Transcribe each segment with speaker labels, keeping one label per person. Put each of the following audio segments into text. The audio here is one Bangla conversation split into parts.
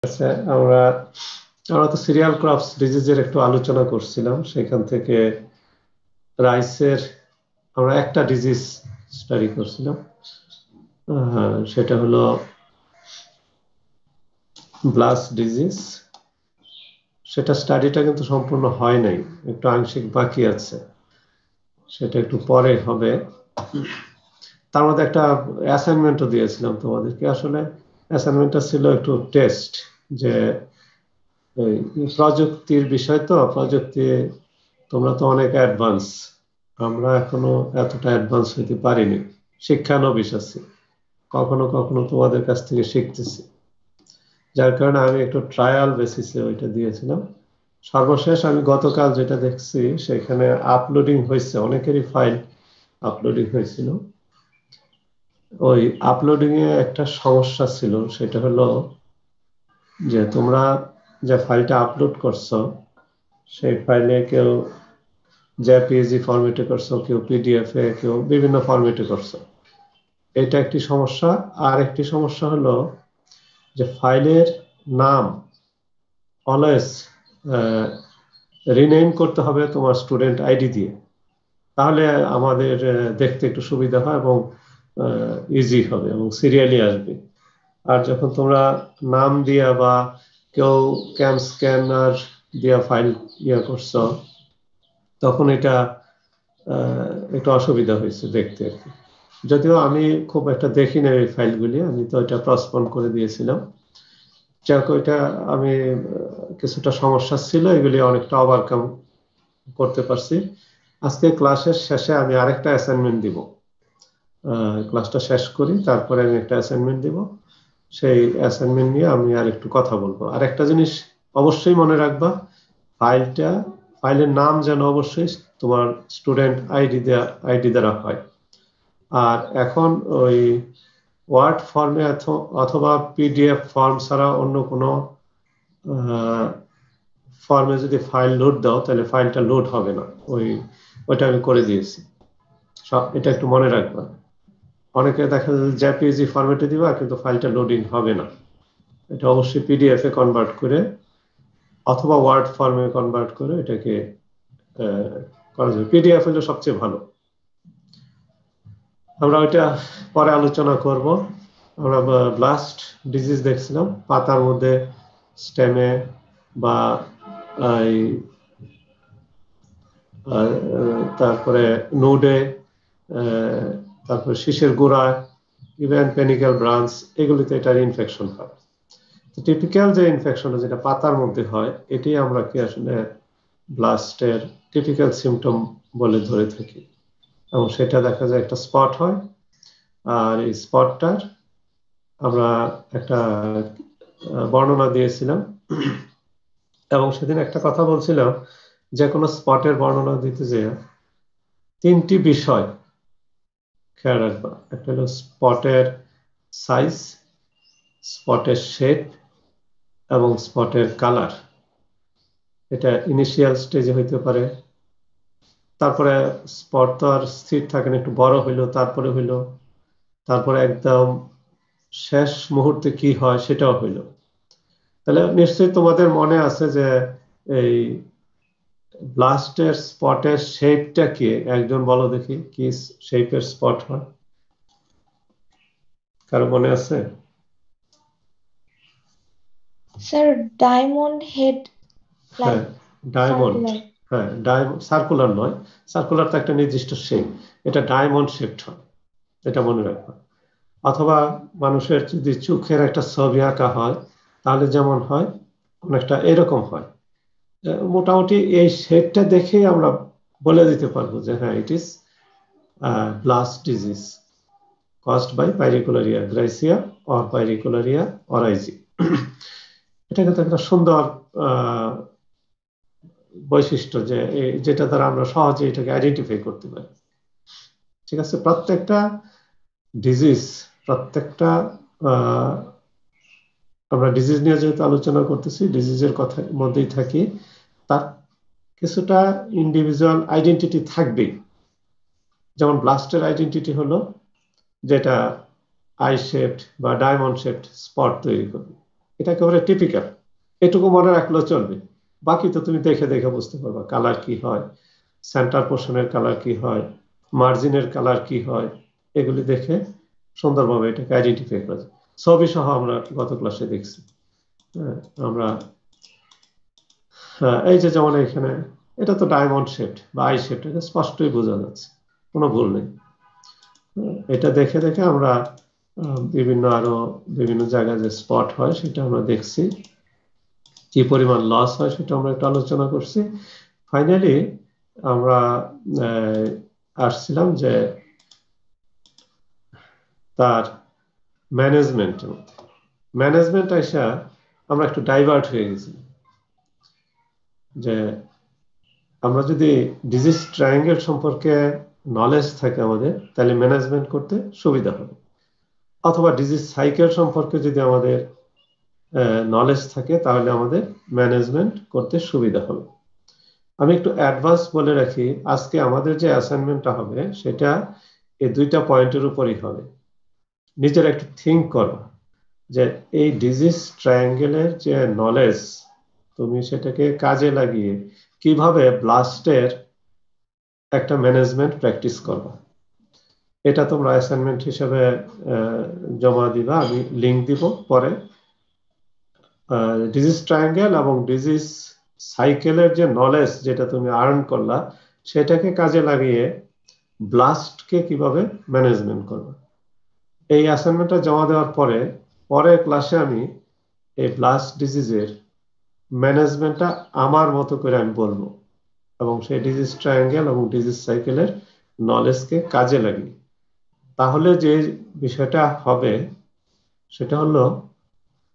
Speaker 1: আচ্ছা, আমরা আমরা তো সিরিয়াল ক্রপস ডিজিজের একটু আলোচনা করছিলাম, সেখান থেকে রাইসের আমরা একটা ডিজিজ স্টাডি করছিলাম। সেটা হলো ব্লাস্ট ডিজিজ। সেটা স্টাডিটা কিন্তু সম্পূর্ণ হয় নাই, একটু আংশিক বাকি আছে, সেটা একটু পরে হবে। তার মধ্যে একটা অ্যাসাইনমেন্টও দিয়েছিলাম তোমাদেরকে। আসলে অ্যাসাইনমেন্টটা ছিল একটু টেস্ট, যে প্রযুক্তির বিষয়, তো প্রযুক্তি তোমরা তো অনেক অ্যাডভান্স, আমরা এখনো এতটা অ্যাডভান্স হইতে পারিনি। শিক্ষানবিশ আছি, কখনো কখনো তোমাদের কাছ থেকে শিখতেছি, যার কারণে আমি একটু ট্রায়াল বেসিসে ওইটা দিয়েছিলাম। সর্বশেষ আমি গতকাল যেটা দেখছি, সেখানে আপলোডিং হয়েছে, অনেকেরই ফাইল আপলোডিং হয়েছিল। ওই আপলোডিং এ একটা সমস্যা ছিল, সেটা হলো যে তোমরা যে ফাইলটা আপলোড করছো, সেই ফাইলে কেউ জেপিইজি ফরম্যাটে করছো, কেউ পিডিএফ এ, কেউ বিভিন্ন ফরম্যাটে করছো। এটা একটি সমস্যা। আর একটি সমস্যা হলো যে ফাইলের নাম অলওয়েজ রিনেম করতে হবে তোমার স্টুডেন্ট আইডি দিয়ে, তাহলে আমাদের দেখতে একটু সুবিধা হয় এবং ইজি হবে এবং সিরিয়ালি আসবে। আর যখন তোমরা নাম দিয়া বা কেউ ক্যাম স্ক্যানার দিয়া ফাইল করছো, তখন এটা একটু অসুবিধা হয়েছে দেখতে আর কি। যদিও আমি খুব একটা দেখি না এই ফাইলগুলি, আমি তো এটা প্রসপন করে দিয়েছিলাম। যাক, ওইটা আমি কিছুটা সমস্যা ছিল, এগুলি অনেকটা ওভারকাম করতে পারছি। আজকে ক্লাসের শেষে আমি আরেকটা অ্যাসাইনমেন্ট দিব। ক্লাসটা শেষ করি, তারপরে আমি একটা অ্যাসাইনমেন্ট দিব। সেই অ্যাসাইনমেন্ট নিয়ে আমি আর একটু কথা বলবো। আর একটা জিনিস অবশ্যই মনে রাখবা, ফাইলের নাম যেন অবশ্যই তোমার স্টুডেন্ট আইডি দ্বারা হয়। আর এখন ওই ওয়ার্ড ফর্মে অথবা পিডিএফ ফর্ম ছাড়া অন্য কোনো ফর্মে যদি ফাইল লোড দাও, তাহলে ফাইলটা লোড হবে না। ওইটা আমি করে দিয়েছি। এটা একটু মনে রাখবা। অনেকে দেখা যায় জেপিইজি ফরম্যাটে দিবা, কিন্তু ফাইলটা লোডিং হবে না। এটা অবশ্যই পিডিএফ এ কনভার্ট করে অথবা ওয়ার্ড ফর্মে কনভার্ট করে এটাকে করা যাবে। পিডিএফ হলো সবচেয়ে ভালো। আমরা ওইটা পরে আলোচনা করব। আমরা ব্লাস্ট ডিজিজ দেখছিলাম, পাতার মধ্যে, স্টেমে বা এই তারপরে নোডে, তারপরে শীষের গোড়ায়, ইভেন পেনিক্যাল ব্রাঞ্চ, এগুলিতে এটার ইনফেকশন হয়। টিপিক্যাল যে ইনফেকশন যেটা পাতার মধ্যে হয়, এটি আমরা কি আসলে ব্লাস্টের টিপিক্যাল সিমটম বলে ধরে থাকি। এবং সেটা দেখা যায় একটা স্পট হয়, আর এই স্পটটার আমরা একটা বর্ণনা দিয়েছিলাম। এবং সেদিন একটা কথা বলছিলাম, যে কোনো স্পটের বর্ণনা দিতে যে তিনটি বিষয় খেয়াল রাখবা। একটা হলো স্পটের সাইজ, স্পটের শেপ এবং স্পটের কালার। এটা ইনিশিয়াল স্টেজে হইতে পারে, তারপরে স্পট তো আর স্থির থাকে না, একটু বড় হইলো, তারপরে হইলো, তারপরে একদম শেষ মুহূর্তে কি হয় সেটাও হইলো। তাহলে নিশ্চয়ই তোমাদের মনে আছে যে এই ব্লাস্টের স্পটের শেপটা কি, একজন বলো দেখি, কি শেপের স্পট হয়, কারো মনে আছে?
Speaker 2: স্যার, ডায়মন্ড হেড, লাইক
Speaker 1: হ্যাঁ, ডায়মন্ড।
Speaker 2: সার্কুলার।
Speaker 1: হ্যাঁ, ডায়মন্ড সার্কুলার নয়, সার্কুলার তো একটা নির্দিষ্ট শেপ, এটা ডায়মন্ড শেপড হয়, এটা মনে রাখবা। অথবা মানুষের যদি চোখের একটা ছবি আঁকা হয়, তাহলে যেমন হয় অনেকটা এরকম হয়। মোটামুটি এই শেপটা দেখেই আমরা বলে দিতে পারবো যে হ্যাঁ, it is blast disease caused by পাইরিকুলারিয়া গ্রাইসিয়া or পাইরিকুলারিয়া অরাইজি। এটা কিন্তু একটা সুন্দর বৈশিষ্ট্য, যে যেটা দ্বারা আমরা সহজে এটাকে আইডেন্টিফাই করতে পারি। ঠিক আছে, প্রত্যেকটা ডিজিজ, প্রত্যেকটা আমরা ডিজিজ নিয়ে যেহেতু আলোচনা করতেছি, ডিজিজের কথা মধ্যেই থাকি, তার কিছুটা ইন্ডিভিজুয়াল আইডেন্টিটি থাকবেই। যেমন ব্লাস্টের আইডেন্টিটি হলো যেটা আই শেপড বা ডায়মন্ড শেপড স্পট তৈরি করবে। এটা একেবারে টিপিক্যাল, এটুকু মনে রাখলেও চলবে। বাকি তো তুমি দেখে দেখে বুঝতে পারবা কালার কি হয়, সেন্টার পোর্শনের কালার কি হয়, মার্জিনের কালার কি হয়, এগুলি দেখে সুন্দরভাবে এটাকে আইডেন্টিফাই করা যায়। ছবি সহ আমরা গত ক্লাসে দেখছি। আমরা এই যে যেমন এখানে এটা তো ডায়মন্ড শেপ বা আই শেপ, এটা স্পষ্টই বোঝা যাচ্ছে, কোনো ভুল নেই। এটা দেখে দেখে আমরা আরো বিভিন্ন জায়গায় যে স্পট হয় সেটা আমরা দেখছি, কি পরিমাণ লস হয় সেটা আমরা একটু আলোচনা করছি। ফাইনালি আমরা আসছিলাম যে তার ম্যানেজমেন্ট আইসা আমরা একটু ডাইভার্ট হয়ে গেছি, যে আমরা যদি ডিজিজ ট্রায়াঙ্গেল সম্পর্কে নলেজ থাকে আমাদের, তাহলে ম্যানেজমেন্ট করতে সুবিধা হবে। অথবা ডিজিজ সাইকেল সম্পর্কে যদি আমাদের নলেজ থাকে, তাহলে আমাদের ম্যানেজমেন্ট করতে সুবিধা হবে। আমি একটু অ্যাডভান্স বলে রাখি, আজকে আমাদের যে অ্যাসাইনমেন্টটা হবে সেটা এই দুইটা পয়েন্টের উপরই হবে। নিজের একটু থিঙ্ক করো যে এই ডিজিজ ট্রায়াঙ্গেলের যে নলেজ, তুমি সেটাকে কাজে লাগিয়ে কিভাবে ব্লাস্টের একটা ম্যানেজমেন্ট প্র্যাকটিস করবা। এটা তোমরা অ্যাসাইনমেন্ট হিসেবে জমা দিবা, আমি লিঙ্ক দিব পরে। ডিজিজ ট্রায়াঙ্গেল এবং ডিজিজ সাইকেলের যে নলেজ যেটা তুমি আর্ন করলা, সেটাকে কাজে লাগিয়ে ব্লাস্টকে কিভাবে ম্যানেজমেন্ট করবে। এই অ্যাসাইনমেন্টটা জমা দেওয়ার পরে পরের ক্লাসে আমি এই ব্লাস্ট ডিজিজের ম্যানেজমেন্টটা আমার মতো করে আমি বলবো, এবং সেই ডিজিজ ট্রায়াঙ্গেল এবং ডিজিজ সাইকেলের নলেজকে কাজে লাগিয়ে। তাহলে যে বিষয়টা হবে সেটা হলো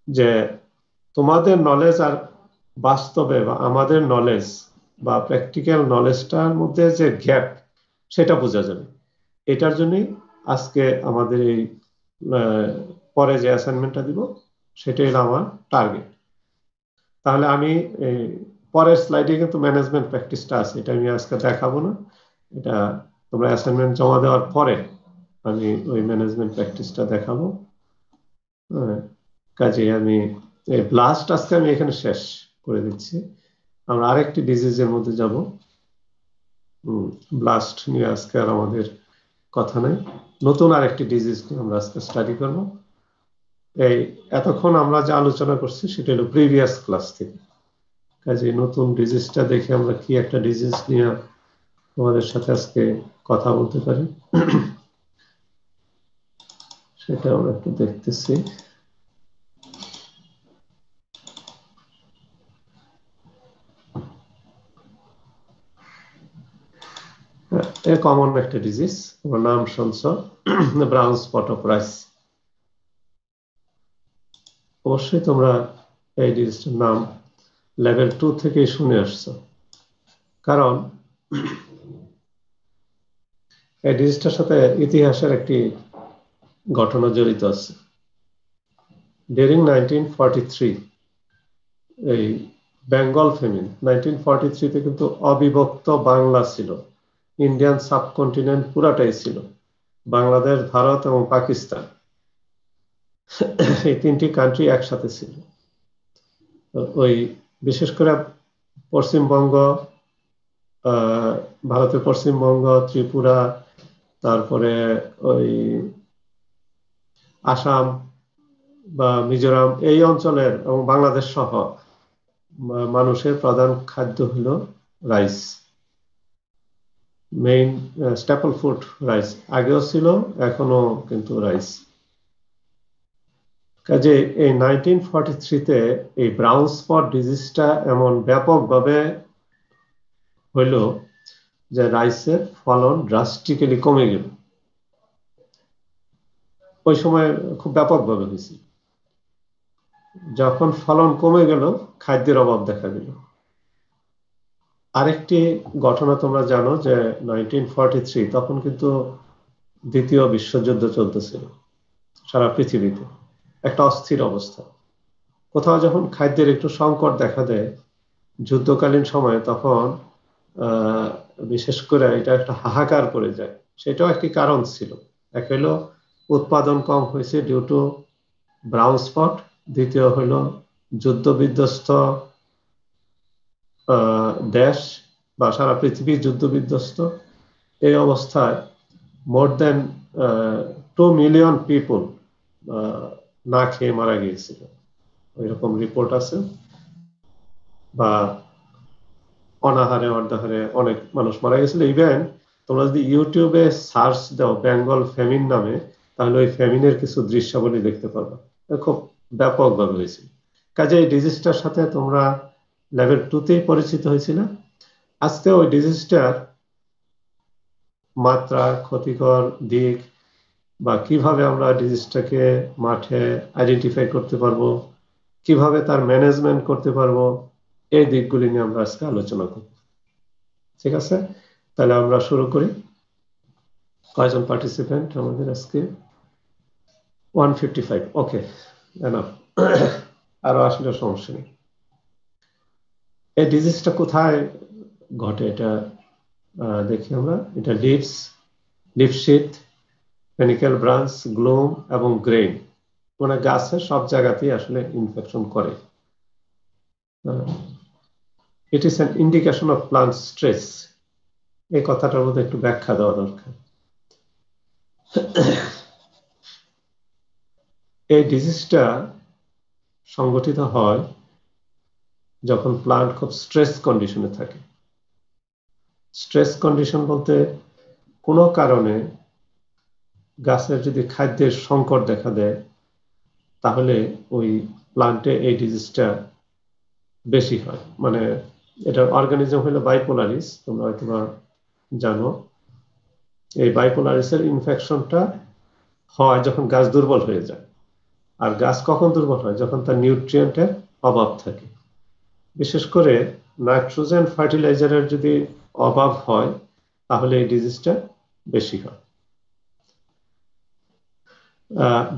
Speaker 1: যে তোমাদের নলেজ আর বাস্তবে বা আমাদের নলেজ বা প্র্যাকটিক্যাল নলেজটার মধ্যে যে গ্যাপ, সেটা বোঝা যাবে। এটার জন্যই আজকে আমাদের এই পরে যে অ্যাসাইনমেন্টটা দিব সেটাই হলো আমার টার্গেট। তাহলে আমি পরের স্লাইডে কিন্তু ম্যানেজমেন্ট প্র্যাকটিসটা আছে, এটা আমি আজকে দেখাবো না, এটা তোমরা অ্যাসাইনমেন্ট জমা দেওয়ার পরে আমি ওই ম্যানেজমেন্ট প্র্যাকটিসটা দেখাবো। কাজে আমি ব্লাস্ট আজকে আমি এখানে শেষ করে দিচ্ছি। আমরা আরেকটি ডিজিজের মধ্যে যাব, ব্লাস্ট নিয়ে আজকে আর আমাদের কথা নাই, নতুন আরেকটি ডিজিজ নিয়ে আমরা আজকে স্টাডি করব। এই এতক্ষণ আমরা যা আলোচনা করছি সেটা হলো প্রিভিয়াস ক্লাস থেকে। কাজে নতুন ডিজিজটা দেখে আমরা কি একটা ডিজিজ নিয়ে তোমাদের সাথে আজকে কথা বলতে পারি সেটা আমরা একটু দেখতেছি। কমন একটা ডিজিজ, তোমার নাম শুনছ, ব্রাউন স্পট অফ রাইস। অবশ্যই তোমরা এই ডিজিজটার নাম লেভেল 2 থেকেই শুনে আসছো, কারণ এই ডিজিজটার সাথে ইতিহাসের একটি ঘটনা জড়িত আছে। ডিউরিং 1943 এই বেঙ্গল ফেমিন, 1943-তে কিন্তু অবিভক্ত বাংলা ছিল, ইন্ডিয়ান সাবকন্টিনেন্ট পুরাটাই ছিল, বাংলাদেশ, ভারত এবং পাকিস্তান, এই তিনটি কান্ট্রি একসাথে ছিল। ওই বিশেষ করে পশ্চিমবঙ্গ, ভারতের পশ্চিমবঙ্গ, ত্রিপুরা, তারপরে ওই আসাম বা মিজোরাম, এই অঞ্চলের এবং বাংলাদেশ সহ মানুষের প্রধান খাদ্য হলো rice, main staple food rice, আগেও ছিল এখনো কিন্তু রাইস। কাজে এই 1943-তে এই ব্রাউন স্পট ডিজিজটা এমন ব্যাপকভাবে হইল যে রাইসের ফলন ড্রাস্টিক্যালি কমে গেল। ওই সময় খুব ব্যাপকভাবে হয়েছে। যখন ফলন কমে গেল, খাদ্যের অভাব দেখা দিল। আরেকটি ঘটনা তোমরা জানো যে 1943 তখন কিন্তু দ্বিতীয় বিশ্বযুদ্ধ চলতেছিল সারা পৃথিবীতে, একটা অস্থির অবস্থা। কোথাও যখন খাদ্যের একটু সংকট দেখা দেয় যুদ্ধকালীন সময়ে, তখন বিশেষ করে এটা একটা হাহাকার পড়ে যায়। সেটাও একটি কারণ ছিল। এক হলো উৎপাদন কম হয়েছে ডিউ টু ব্রাউন স্পট, দ্বিতীয় হলো যুদ্ধ বিধ্বস্ত দেশ বা সারা পৃথিবী যুদ্ধ বিধ্বস্ত। এই অবস্থায় মোর দেন 2 মিলিয়ন পিপল না খেয়ে মারা গিয়েছিল, এরকম রিপোর্ট আছে। বা অনাহারে অর্ধাহারে অনেক মানুষ মারা গেছিল। ইভেন তোমরা যদি ইউটিউবে সার্চ দাও বেঙ্গল ফ্যামিন নামে, তাহলে ওই ফ্যামিনের কিছু দৃশ্যাবলী দেখতে পাবে, খুব ব্যাপকভাবে হয়েছিল। কাজে এই ডিজিজটার সাথে তোমরা লেভেল 2তেই পরিচিত হয়েছিল। আজকে ওই ডিজিজটার মাত্রা, ক্ষতিকর দিক, বা কিভাবে আমরা ডিজিজটাকে মাঠে আইডেন্টিফাই করতে পারবো, কিভাবে তার ম্যানেজমেন্ট করতে পারবো, এই দিকগুলি নিয়ে আমরা আজকে আলোচনা করব। ঠিক আছে, তাহলে আমরা শুরু করি। কয়জন পার্টিসিপেন্ট আমাদের আজকে? 155। ওকে, এনাফ। আরো আসলে সমস্যা নেই। এই ডিজিজটা কোথায় ঘটে এটা দেখি আমরা। এটা লিফ শীথ, পেনিক্যাল ব্রাঞ্চ, গ্লোম এবং গ্রেইন, মানে গাছের সব জায়গাতেই আসলে ইনফেকশন করে। It is an indication of plant stress. এই কথাটার মধ্যে একটু ব্যাখ্যা দেওয়া দরকার। এই ডিজিজটা সংগঠিত হয় যখন প্লান্ট খুব স্ট্রেস কন্ডিশনে থাকে। স্ট্রেস কন্ডিশন বলতে কোনো কারণে গাছের যদি খাদ্যের সংকট দেখা দেয়, তাহলে ওই প্লান্টে এই ডিজিজটা বেশি হয়। মানে এটার অর্গানিজম হলো বাইপোলারিস, তোমরা হয়তো জানো। এই বাইপোলারিসের ইনফেকশনটা হয় যখন গাছ দুর্বল হয়ে যায়। আর গাছ কখন দুর্বল হয়? যখন তার নিউট্রিয়েন্টের অভাব থাকে। বিশেষ করে নাইট্রোজেন ফার্টিলাইজারের যদি অভাব হয়, তাহলে এই ডিজিজটা বেশি হয়।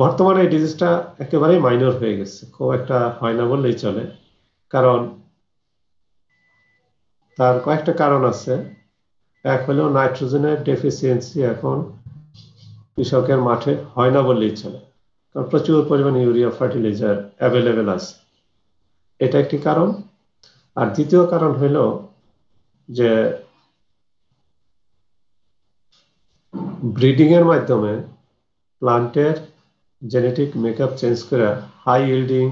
Speaker 1: বর্তমানে এই ডিজিজটা একেবারেই মাইনর হয়ে গেছে, খুব একটা হয় না বললেই চলে। কারণ তার কয়েকটা কারণ আছে। এক হলো নাইট্রোজেনের ডেফিসিয়েন্সি এখন কৃষকের মাঠে হয় না বললেই চলে, কারণ প্রচুর পরিমাণে ইউরিয়া ফার্টিলাইজার অ্যাভেলেবেল আছে, এটা একটি কারণ। আর দ্বিতীয় কারণ হইল যে ব্রিডিং এর মাধ্যমে প্লান্টের জেনেটিক মেকআপ চেঞ্জ করে হাই ইল্ডিং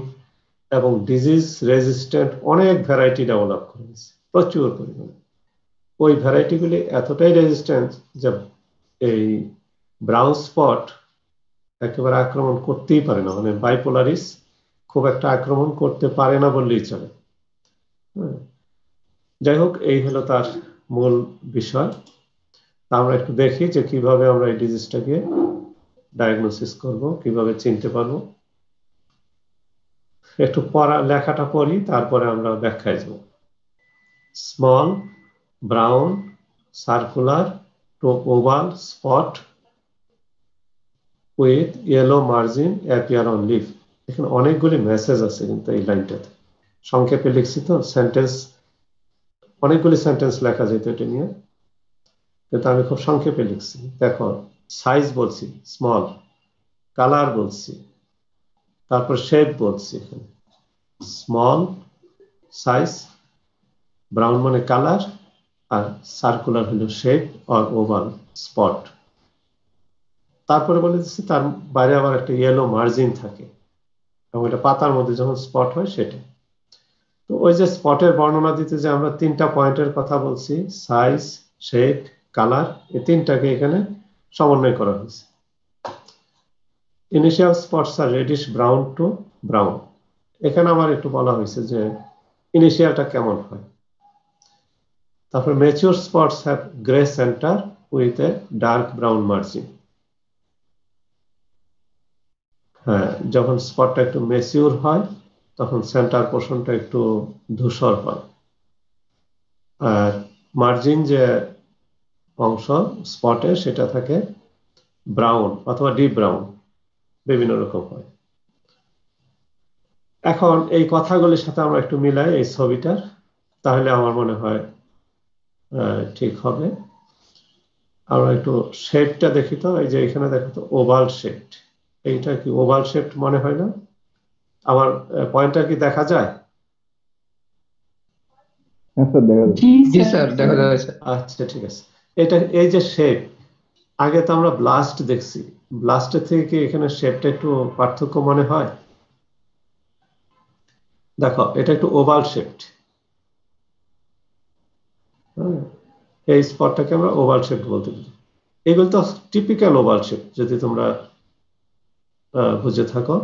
Speaker 1: এবং ডিজিজ রেজিস্ট্যান্ট অনেক ভ্যারাইটি ডেভেলপ করেছে, প্রচুর পরিমাণে। ওই ভ্যারাইটিগুলি এতটাই রেজিস্ট্যান্ট যে এই ব্রাউন স্পট একেবারে আক্রমণ করতেই পারে না, মানে বাইপোলারিস খুব একটা আক্রমণ করতে পারে না বললেই চলে। যাই হোক, এই হলো তার মূল বিষয়। আমরা একটু দেখি যে কিভাবে আমরা এই ডিজিজটাকে ডায়াগনোসিস করব, কিভাবে চিনতে পারবো। একটু লেখাটা পড়ি, তারপরে আমরা ব্যাখ্যায় যাব। Small brown circular to oval spot with yellow margin appear on leaf. এখানে অনেকগুলি মেসেজ আছে কিন্তু এই লাইনটাতে, সংক্ষেপে লিখছি তো। সেন্টেন্স, অনেকগুলি সেন্টেন্স লেখা যেত এটা নিয়ে, কিন্তু আমি খুব সংক্ষেপে লিখছি। দেখো, সাইজ বলছি স্মল, কালার বলছি, তারপর শেপ বলছি। এখানে স্মল সাইজ, ব্রাউন মানে কালার, আর সার্কুলার হলো শেপ আর ওভাল স্পট। তারপরে বলে দিচ্ছি তার বাইরে আবার একটা ইয়েলো মার্জিন থাকে, এবং এটা পাতার মধ্যে যখন স্পট হয় সেটা। তো ওই যে স্পটের বর্ণনা দিতে যে আমরা 3টা পয়েন্টের কথা বলছি, সাইজ, শেপ, কালার, এই 3টাকে এখানে সমন্বয় করা হয়েছে। Initial spots are reddish brown to brown. এখানে আমার একটু বলা হয়েছে যে ইনিশিয়ালটা কেমন হয়। তারপর mature spots have grey centre with a dark brown margin. হ্যাঁ, যখন স্পটটা একটু ম্যাচিউর হয় তখন সেন্টার পোর্শনটা একটু ধূসর হয়, আর মার্জিন যে অংশ স্পটে সেটা থাকে ব্রাউন অথবা ডিপ ব্রাউন, বিভিন্ন রকম হয়। এখন এই কথাগুলির সাথে আমরা একটু মিলাই এই ছবিটার, তাহলে আমার মনে হয় ঠিক হবে। আমরা একটু শেপটা দেখি তো। এই যে এখানে দেখো তো ওভাল শেপ, এইটা কি ওভাল শেপ মনে হয় না? আমার পয়েন্টটা কি দেখা যায়?
Speaker 3: হ্যাঁ স্যার, দেখা যাচ্ছে।
Speaker 4: জি স্যার, দেখা যাচ্ছে।
Speaker 1: আচ্ছা ঠিক আছে। এটা এই যে শেপ, আগে তো আমরা ব্লাস্ট দেখছি, ব্লাস্টের থেকে কি এখানে শেপটা একটু পার্থক্য মনে হয়? দেখো এটা একটু ওভাল শেপড, এই স্পটটাকে আমরা ওভাল শেপ বলতে পারি। এগুলো তো টিপিক্যাল ওভাল শেপ যদি তোমরা বুঝে থাকো।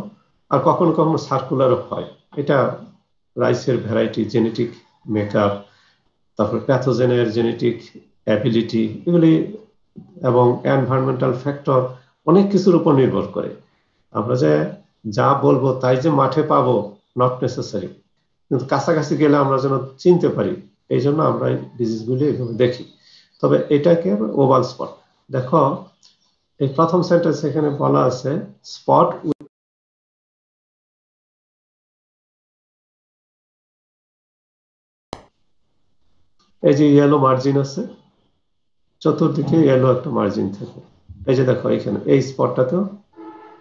Speaker 1: আর কখনো কখনো সার্কুলারও হয়। এটা রাইসের ভ্যারাইটি, জেনেটিক মেকআপ, তারপর প্যাথোজেনের জেনেটিক অ্যাবিলিটি, এগুলি এবং এনভায়রনমেন্টাল ফ্যাক্টর অনেক কিছুর উপর নির্ভর করে। আমরা যে যা বলবো তাই যে মাঠে পাবো, নট নেসেসারি, কিন্তু কাছাকাছি গেলে আমরা যেন চিনতে পারি, এই জন্য আমরা এই ডিজিজগুলি এভাবে দেখি। তবে এটাকে ওভাল স্পট। দেখো এই প্রথম সেন্টেন্স এখানে বলা আছে স্পট এই যে ইয়েলো মার্জিন আছে, চতুর্দিকে ইয়েলো একটা মার্জিন থাকে। এই যে দেখো এখানে এই স্পটটাতেও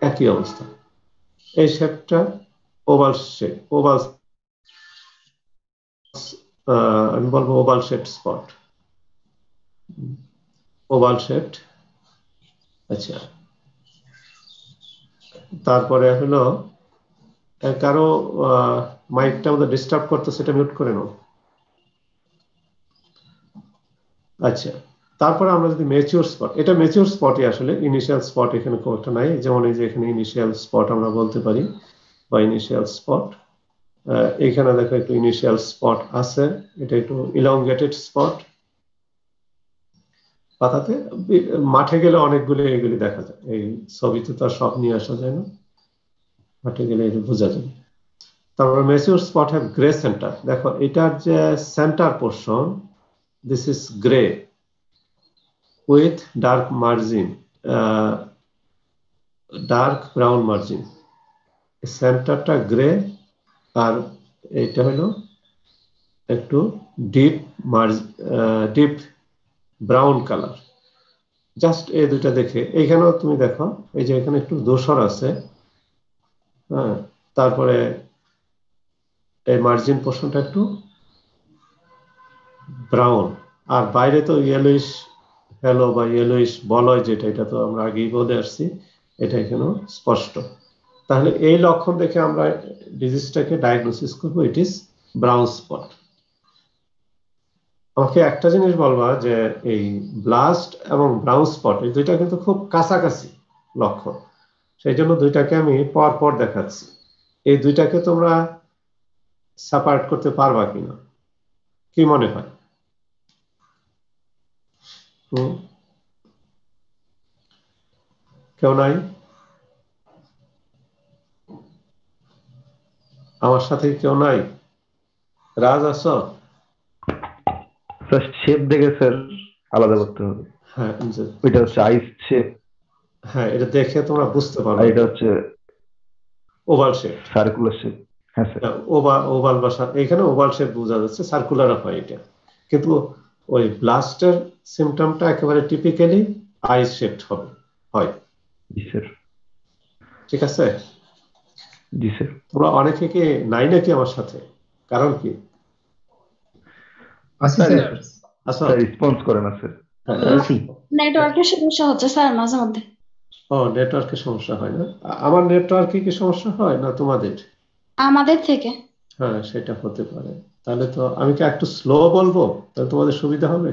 Speaker 1: একই অবস্থা। এই শেপটা ওভাল শেপ, ওভাল, আমি বলবো oval shape spot, oval shaped. আচ্ছা, তারপরে হলো কারো মাইকটা আমাদের ডিস্টার্ব করতে, সেটা মিউট করে নাও। আচ্ছা, তারপরে আমরা যদি ম্যাচিওর স্পট, এটা ম্যাচিওর স্পটই আসলে, ইনিশিয়াল স্পট এখানে খুব একটা নাই। যেমন এই যে এখানে ইনিশিয়াল স্পট আমরা বলতে পারি, বা ইনিশিয়াল স্পট। এখানে দেখো একটু ইনিশিয়াল স্পট আছে, এটা একটু ইলংগেটেড স্পট পাতাতে। মাঠে গেলে অনেকগুলো এগুলি দেখা যায়, এই ছবিতে তো আর সব নিয়ে আসা যায় না, মাঠে গেলে এটা বোঝা যায়। তারপরে mature spot have grey centre. দেখো এটার যে centre portion, this is grey with dark margin, dark brown margin. সেন্টারটা গ্রে আর এটা হলো একটু deep deep brown colour. Just এই দুইটা দেখে, এইখানেও তুমি দেখো এই যে এখানে একটু ধূসর আছে, হ্যাঁ, তারপরে এই মার্জিন পোর্শনটা একটু ব্রাউন, আর বাইরে তো ইয়েলোইশ হ্যালো বা ইয়েলোইশ বলয় যেটা, এটা তো আমরা আগেই বলে আসছি, এটা এখানেও স্পষ্ট। তাহলে এই লক্ষণ দেখে আমরা ডিজিজটাকে ডায়াগনোসিস করবো, ইট ইজ ব্রাউন স্পট। আমাকে একটা জিনিস বলবা যে এই ব্লাস্ট এবং ব্রাউন স্পট এই দুইটা কিন্তু খুব কাছাকাছি লক্ষণ, সেই জন্য দুইটাকে আমি পর পর দেখাচ্ছি। এই দুইটাকে তোমরা সেপারেট করতে পারবা কিনা, কি মনে হয়? কেউ নাই? আমার সাথে কেউ নাই? রাজ আছো?
Speaker 3: স্যার শেপ দেখে স্যার আলাদা করতে হবে।
Speaker 1: হ্যাঁ,
Speaker 3: এটা হচ্ছে আইস শেপ,
Speaker 1: হ্যাঁ এটা দেখে তোমরা বুঝতে পারবে।
Speaker 3: আর এটা হচ্ছে
Speaker 1: ওভাল শেপ,
Speaker 3: সার্কুলার শেপ। হ্যাঁ স্যার।
Speaker 1: ওভাল বা এখানে ওভাল শেপ বোঝা যাচ্ছে, সার্কুলার হয় এটা, কিন্তু ওই ব্লাস্টের সিমটমটা একেবারে টিপিক্যালি আইস শেপড হবে, হয়।
Speaker 3: জি স্যার।
Speaker 1: ঠিক আছে?
Speaker 3: জি স্যার।
Speaker 1: তোমরা অনেকে কি নাই নাকি আমার সাথে? কারণ কি?
Speaker 4: স্যার
Speaker 1: আচ্ছা,
Speaker 3: রেসপন্স করে না স্যার।
Speaker 2: নেটওয়ার্কের সমস্যা হচ্ছে স্যার মাঝে মধ্যে।
Speaker 1: ও নেটওয়ার্কের সমস্যা হয় না? আমার নেটওয়ার্কে কি সমস্যা হয় না তোমাদের?
Speaker 2: আমাদের থেকে।
Speaker 1: হ্যাঁ সেটা হতে পারে। তাহলে তো আমি কি একটু স্লো বলবো, তাহলে তোমাদের সুবিধা হবে?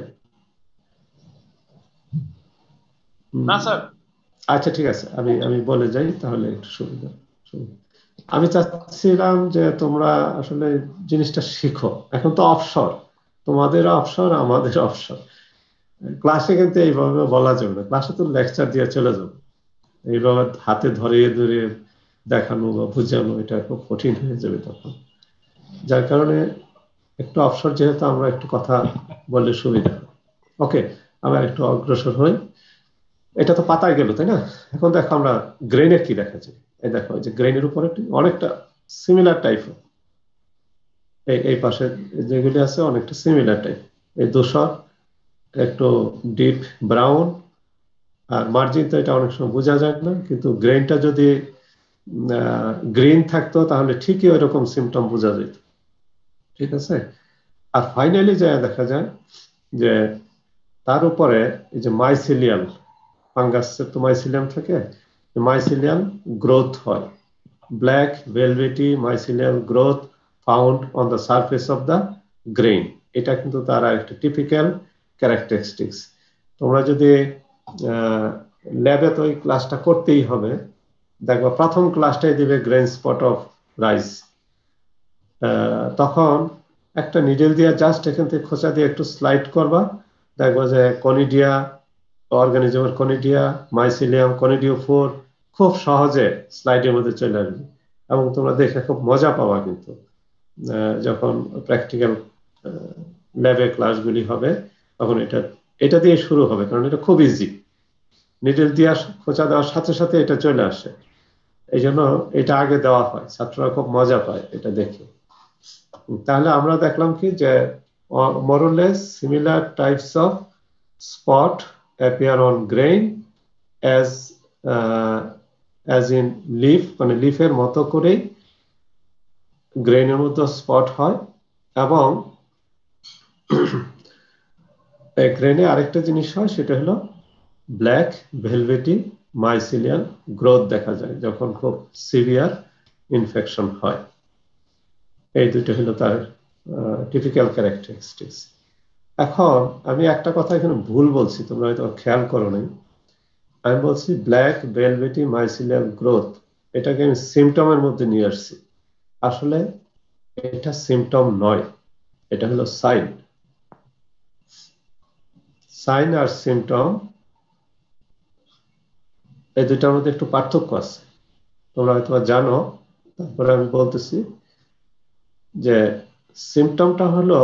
Speaker 5: না স্যার।
Speaker 1: আচ্ছা ঠিক আছে, আমি আমি বলে যাই তাহলে একটু সুবিধা। আমি চাচ্ছিলাম যে তোমরা আসলে জিনিসটা শিখো। এখন তো অবসর, তোমাদের অবসর, আমাদের অবসর। ক্লাসে কিন্তু এইভাবে বলা যাবে না, ক্লাসে তো লেকচার দিয়ে চলে যাবে। এইভাবে হাতে ধরিয়ে ধরিয়ে দেখানো বা বুঝানো, এটা খুব কঠিন হয়ে যাবে তখন। যার কারণে একটু অবসর, যেহেতু আমরা একটু কথা বললে সুবিধা। ওকে, আমরা একটু অগ্রসর হই। এটা তো পাতায় গেল, তাই না? এখন দেখো আমরা গ্রেনের কি দেখা যায়। এই দেখো, এই যে গ্রেনের উপরে অনেকটা সিমিলার টাইপ, এই পাশে যেগুলি আছে অনেকটা সিমিলার টাইপ। এই ধূসর, একটু ডিপ ব্রাউন, আর মার্জিন তো এটা অনেক সময় বোঝা যায় না, কিন্তু গ্রেনটা যদি গ্রিন থাকতো তাহলে ঠিকই ওইরকম সিমটম বোঝা যেত, ঠিক আছে। আর ফাইনালি যা দেখা যায় যে তার উপরে এই যে মাইসিলিয়াল ফাঙ্গাসের তো মাইসিলিয়াম থাকে, মাইসিলিয়াল গ্রোথ হয়, black velvety mycelial growth found on the surface of the grain. এটা কিন্তু তার একটা টিপিক্যাল ক্যারেক্টারিস্টিক্স। তোমরা যদি ল্যাবে তো এই ক্লাসটা করতেই হবে, দেখবা প্রথম ক্লাসটাই দিবে গ্রেন স্পট অফ রাইস। তখন একটা নিডেল দিয়ে জাস্ট এখান থেকে খোঁচা দিয়ে একটু স্লাইড করবা, দেখবা যে কনিডিয়া অর্গানিজমের কনিডিয়া মাইসিলিয়াম কনিডিওফোর খুব সহজে স্লাইডের মধ্যে চলে আসবে, এবং তোমরা দেখে খুব মজা পাবা কিন্তু যখন প্র্যাকটিক্যাল ল্যাবে ক্লাসগুলি হবে তখন এটা দিয়ে শুরু হবে, কারণ এটা খুব ইজি, নিডেল দিয়ে খোঁচা দেওয়ার সাথে সাথে এটা চলে আসে। এই জন্য এটা আগে দেওয়া হয়, ছাত্ররা খুব মজা পায় এটা দেখে। তাহলে আমরা দেখলাম কি যে more less similar types of spot appear on grain as in leaf, মানে লিফের মতো করেই গ্রেইনের মতো স্পট হয়। এবং গ্রেইনে আরেকটা জিনিস হয়, সেটা হলো ব্ল্যাক ভেলভেটি মাইসিলিয়াল গ্রোথ দেখা যায় যখন খুব সিভিয়ার ইনফেকশন হয়। এই দুটো হলো তার টিপিক্যাল ক্যারেক্টারিস্টিক্স। এখন আমি একটা কথা এখানে ভুল বলছি, তোমরা হয়তো খেয়াল করো নাই। আমি বলছি ব্ল্যাক ভেলভেটি মাইসিলিয়াল গ্রোথ, এটাকে আমি সিমটমের মধ্যে নিয়ে আসছি। আসলে এটা সিমটম নয়, এটা হলো সাইন। সাইন আর সিমটম এই দুটার মধ্যে একটু পার্থক্য আছে, তোমরা হয়তো জানো, তারপরে আমি বলতেছি যে সিমটমটা হলো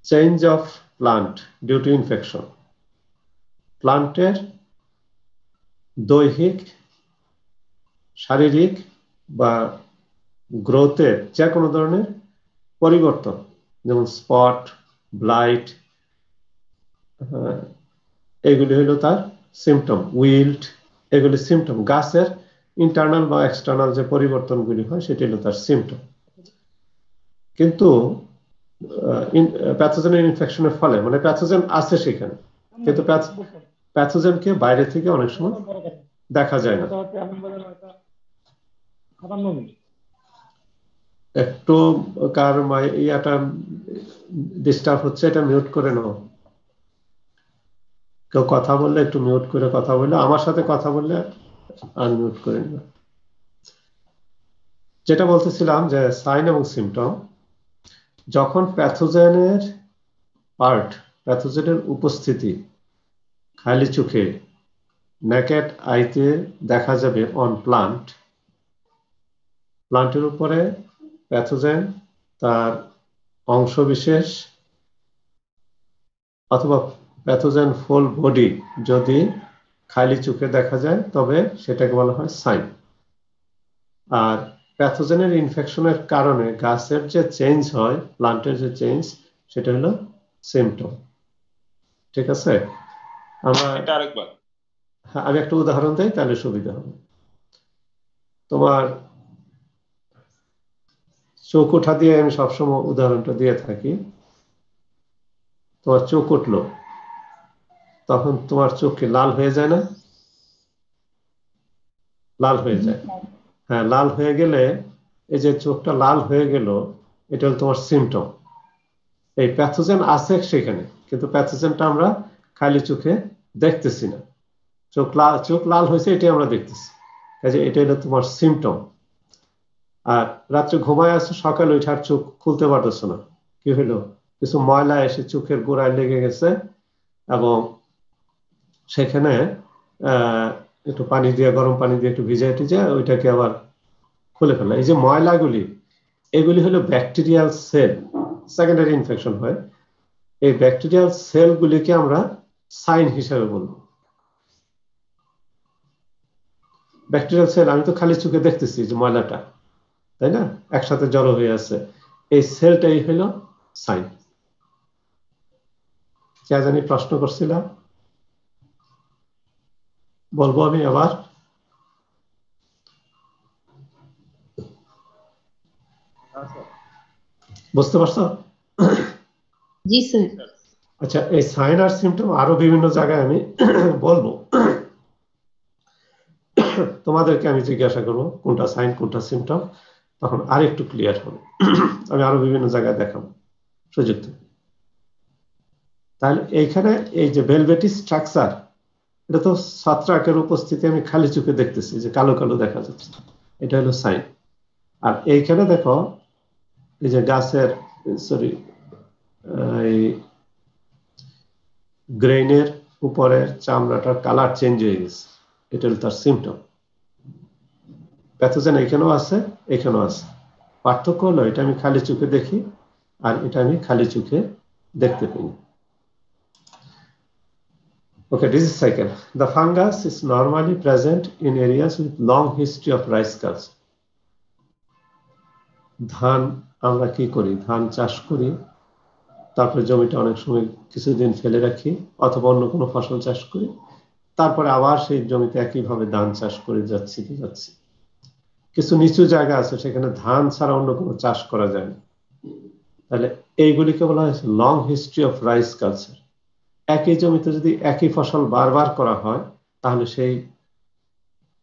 Speaker 1: change of plant due to infection. প্লান্টের দৈহিক শারীরিক বা গ্রোথের যে কোনো ধরনের পরিবর্তন, যেমন স্পট ব্লাইট, এগুলি হলো তার সিমটম। উইল্ট, এগুলি সিমটম। গাছের ইন্টারনাল বা এক্সটার্নাল যে পরিবর্তনগুলি হয় সেটি হলো তার সিমটম। কিন্তু প্যাথোজেনের ইনফেকশনের ফলে, মানে প্যাথোজেন আছে সেখানে, কিন্তু প্যাথোজেনকে বাইরে থেকে অনেক সময় দেখা যায় না। একটু কার ইয়াটা ডিস্টার্ব হচ্ছে, এটা মিউট করে নাও। কেউ কথা বললে একটু মিউট করে কথা বললে, আমার সাথে কথা বললে আনমিউট করে নিও। যেটা বলতেছিলাম যে সাইন এবং সিমটম, যখন প্যাথোজেনের প্যাথোজেনের উপস্থিতি খালি চোখে নেকেড আইতে দেখা যাবে অন প্লান্টের উপরে প্যাথোজেন তার অংশবিশেষ অথবা প্যাথোজেন ফুল বডি যদি খালি চোখে দেখা যায় তবে সেটাকে বলা হয় সাইন। আর প্যাথোজেনের ইনফেকশনের কারণে গাছের যে চেঞ্জ হয়, প্লান্টের যে চেঞ্জ, সেটা হলো সিমটম। ঠিক আছে, আমি একটা উদাহরণ দিই তাহলে সুবিধা হবে। তোমার চোখ ওঠা দিয়ে আমি সবসময় উদাহরণটা দিয়ে থাকি। তোমার চোখ উঠলো, তখন তোমার চোখকে লাল হয়ে যায় না? লাল হয়ে যায়। হ্যাঁ, লাল হয়ে গেলে এই যে চোখটা লাল হয়ে গেল, এটা হলো তোমার সিমটম। এই প্যাথোজেন আছে সেখানে, কিন্তু প্যাথোজেনটা আমরা খালি চোখে দেখতেছি না। চোখ লাল হয়েছে এটাই আমরা দেখতেছি, কাজে এটা হলো তোমার সিমটম। আর রাত্রে ঘুমায় আসছো, সকালে উঠে আর চোখ খুলতে পারতেছো না, কি হইলো? কিছু ময়লা এসে চোখের গোড়ায় লেগে গেছে, এবং সেখানে একটু পানি দিয়ে, গরম পানি দিয়ে একটু ভিজাই টিজে ওইটাকে আবার খুলে ফেলা। এই যে ময়লাগুলি, এগুলি হলো ব্যাকটেরিয়াল সেল, সেকেন্ডারি ইনফেকশন হয়। এই ব্যাকটেরিয়াল সেলগুলিকে আমরা সাইন হিসাবে বলবো। ব্যাকটেরিয়াল সেল আমি তো খালি চোখে দেখতেছি যে ময়লাটা, তাই না, একসাথে জড়ো হয়ে আছে, এই সেলটাই হলো সাইন। কে জানি প্রশ্ন করছিলাম, বলবো আমি আবার? বুঝতে পারছো?
Speaker 4: জি স্যার।
Speaker 1: আচ্ছা, এই সাইন আর সিমটম আরো বিভিন্ন জায়গায় আমি বলবো, তোমাদেরকে আমি জিজ্ঞাসা করবো কোনটা সাইন কোনটা সিমটম, তখন আরেকটু ক্লিয়ার হবে। আমি আরো বিভিন্ন জায়গায় দেখাবো সুযোগ থেকে। তাহলে এইখানে এই যে ভেলভেটি স্ট্রাকচার, এটা তো ছত্রাকের উপস্থিতি আমি খালি চোখে দেখতেছি যে কালো কালো দেখা যাচ্ছে, এটা হলো সাইন। আর এইখানে দেখো এই যে গাছের সরি এই গ্রেইনের উপরের চামড়াটার কালার চেঞ্জ হয়ে গেছে, এটা হলো তার সিমটম। প্যাথোজেন এখানেও আছে এখানেও আছে, পার্থক্য হলো এটা আমি খালি চোখে দেখি আর এটা আমি খালি চোখে দেখতে পাই। Okay, disease cycle. The fungus is normally present in areas with long history of rice culture. ধান আমরা কি করি, ধান চাষ করি, তারপরে জমিটা অনেক সময় কিছুদিন ফেলে রাখি অথবা অন্য কোনো ফসল চাষ করি, তারপরে আবার সেই জমিতে একইভাবে ধান চাষ করে যাচ্ছি। কিছু নিচু জায়গা আছে সেখানে ধান ছাড়া অন্য কোনো চাষ করা যায় না, তাহলে এইগুলিকে বলা হয়েছে long history of rice culture. একই জমিতে যদি একই ফসল বারবার করা হয় তাহলে সেই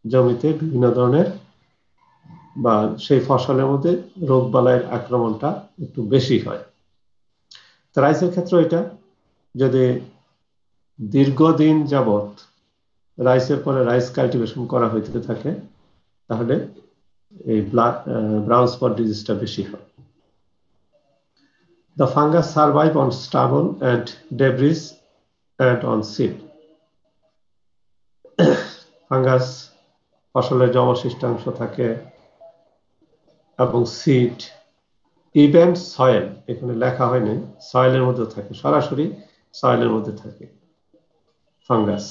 Speaker 1: জমিতে বিভিন্ন ধরনের বা সেই ফসলের মধ্যে রোগবালাইয়ের আক্রমণটা একটু বেশি হয়। তো রাইসের ক্ষেত্রে এটা যদি দীর্ঘদিন যাবত রাইসের পরে রাইস কাল্টিভেশন করা হইতে থাকে তাহলে এই ব্রাউন স্পট ডিজিজটা বেশি হয়। The fungus survive on stubble and debris and on seed. Fungus ফসলের যে অবশিষ্টাংশ থাকে এবং সিড, ইভেন সয়েল, এখানে লেখা হয়নি, সয়েলের মধ্যে থাকে, সরাসরি সয়েলের মধ্যে থাকে ফাঙ্গাস।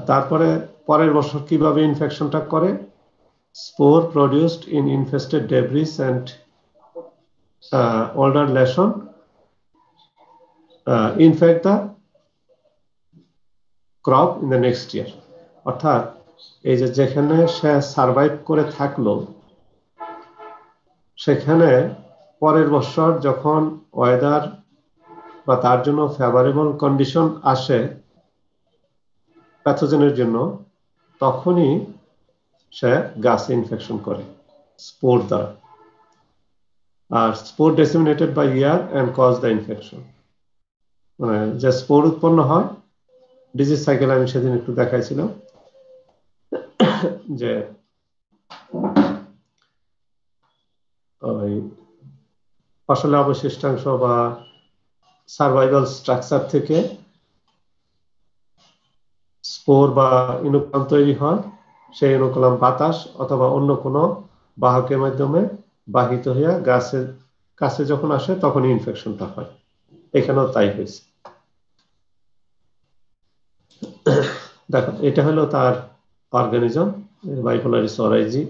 Speaker 1: তারপরে পরের বছর কিভাবে ইনফেকশনটা করে, spore produced in infested debris and older lesion infect the crop in the next year. অর্থাৎ এই যে যেখানে সে সার্ভাইভ করে থাকলো সেখানে পরের বছর যখন ওয়েদার বা তার জন্য ফেভারেবল কন্ডিশন আসে প্যাথোজেনের জন্য, তখনই সে গাছে ইনফেকশন করে স্পোর দ্বারা। আর spore disseminated by air and cause the infection, মানে যে স্পোর উৎপন্ন হয়, ডিজিজ সাইকেল আমি সেদিন একটু দেখাইছিলাম যে ওই ফসলের অবশিষ্টাংশ বা সার্ভাইভাল স্ট্রাকচার থেকে স্পোর বা ইনোকুলাম তৈরি হয়, সেই ইনোকুলাম বাতাস অথবা অন্য কোনো বাহকের মাধ্যমে বাহিত হয়ে গাছের কাছে যখন আসে তখনই ইনফেকশনটা হয়। এখানেও তাই হয়েছে। দেখো এটা হলো তার অর্গানিজম, বাইপোলারিস ওরাইজি,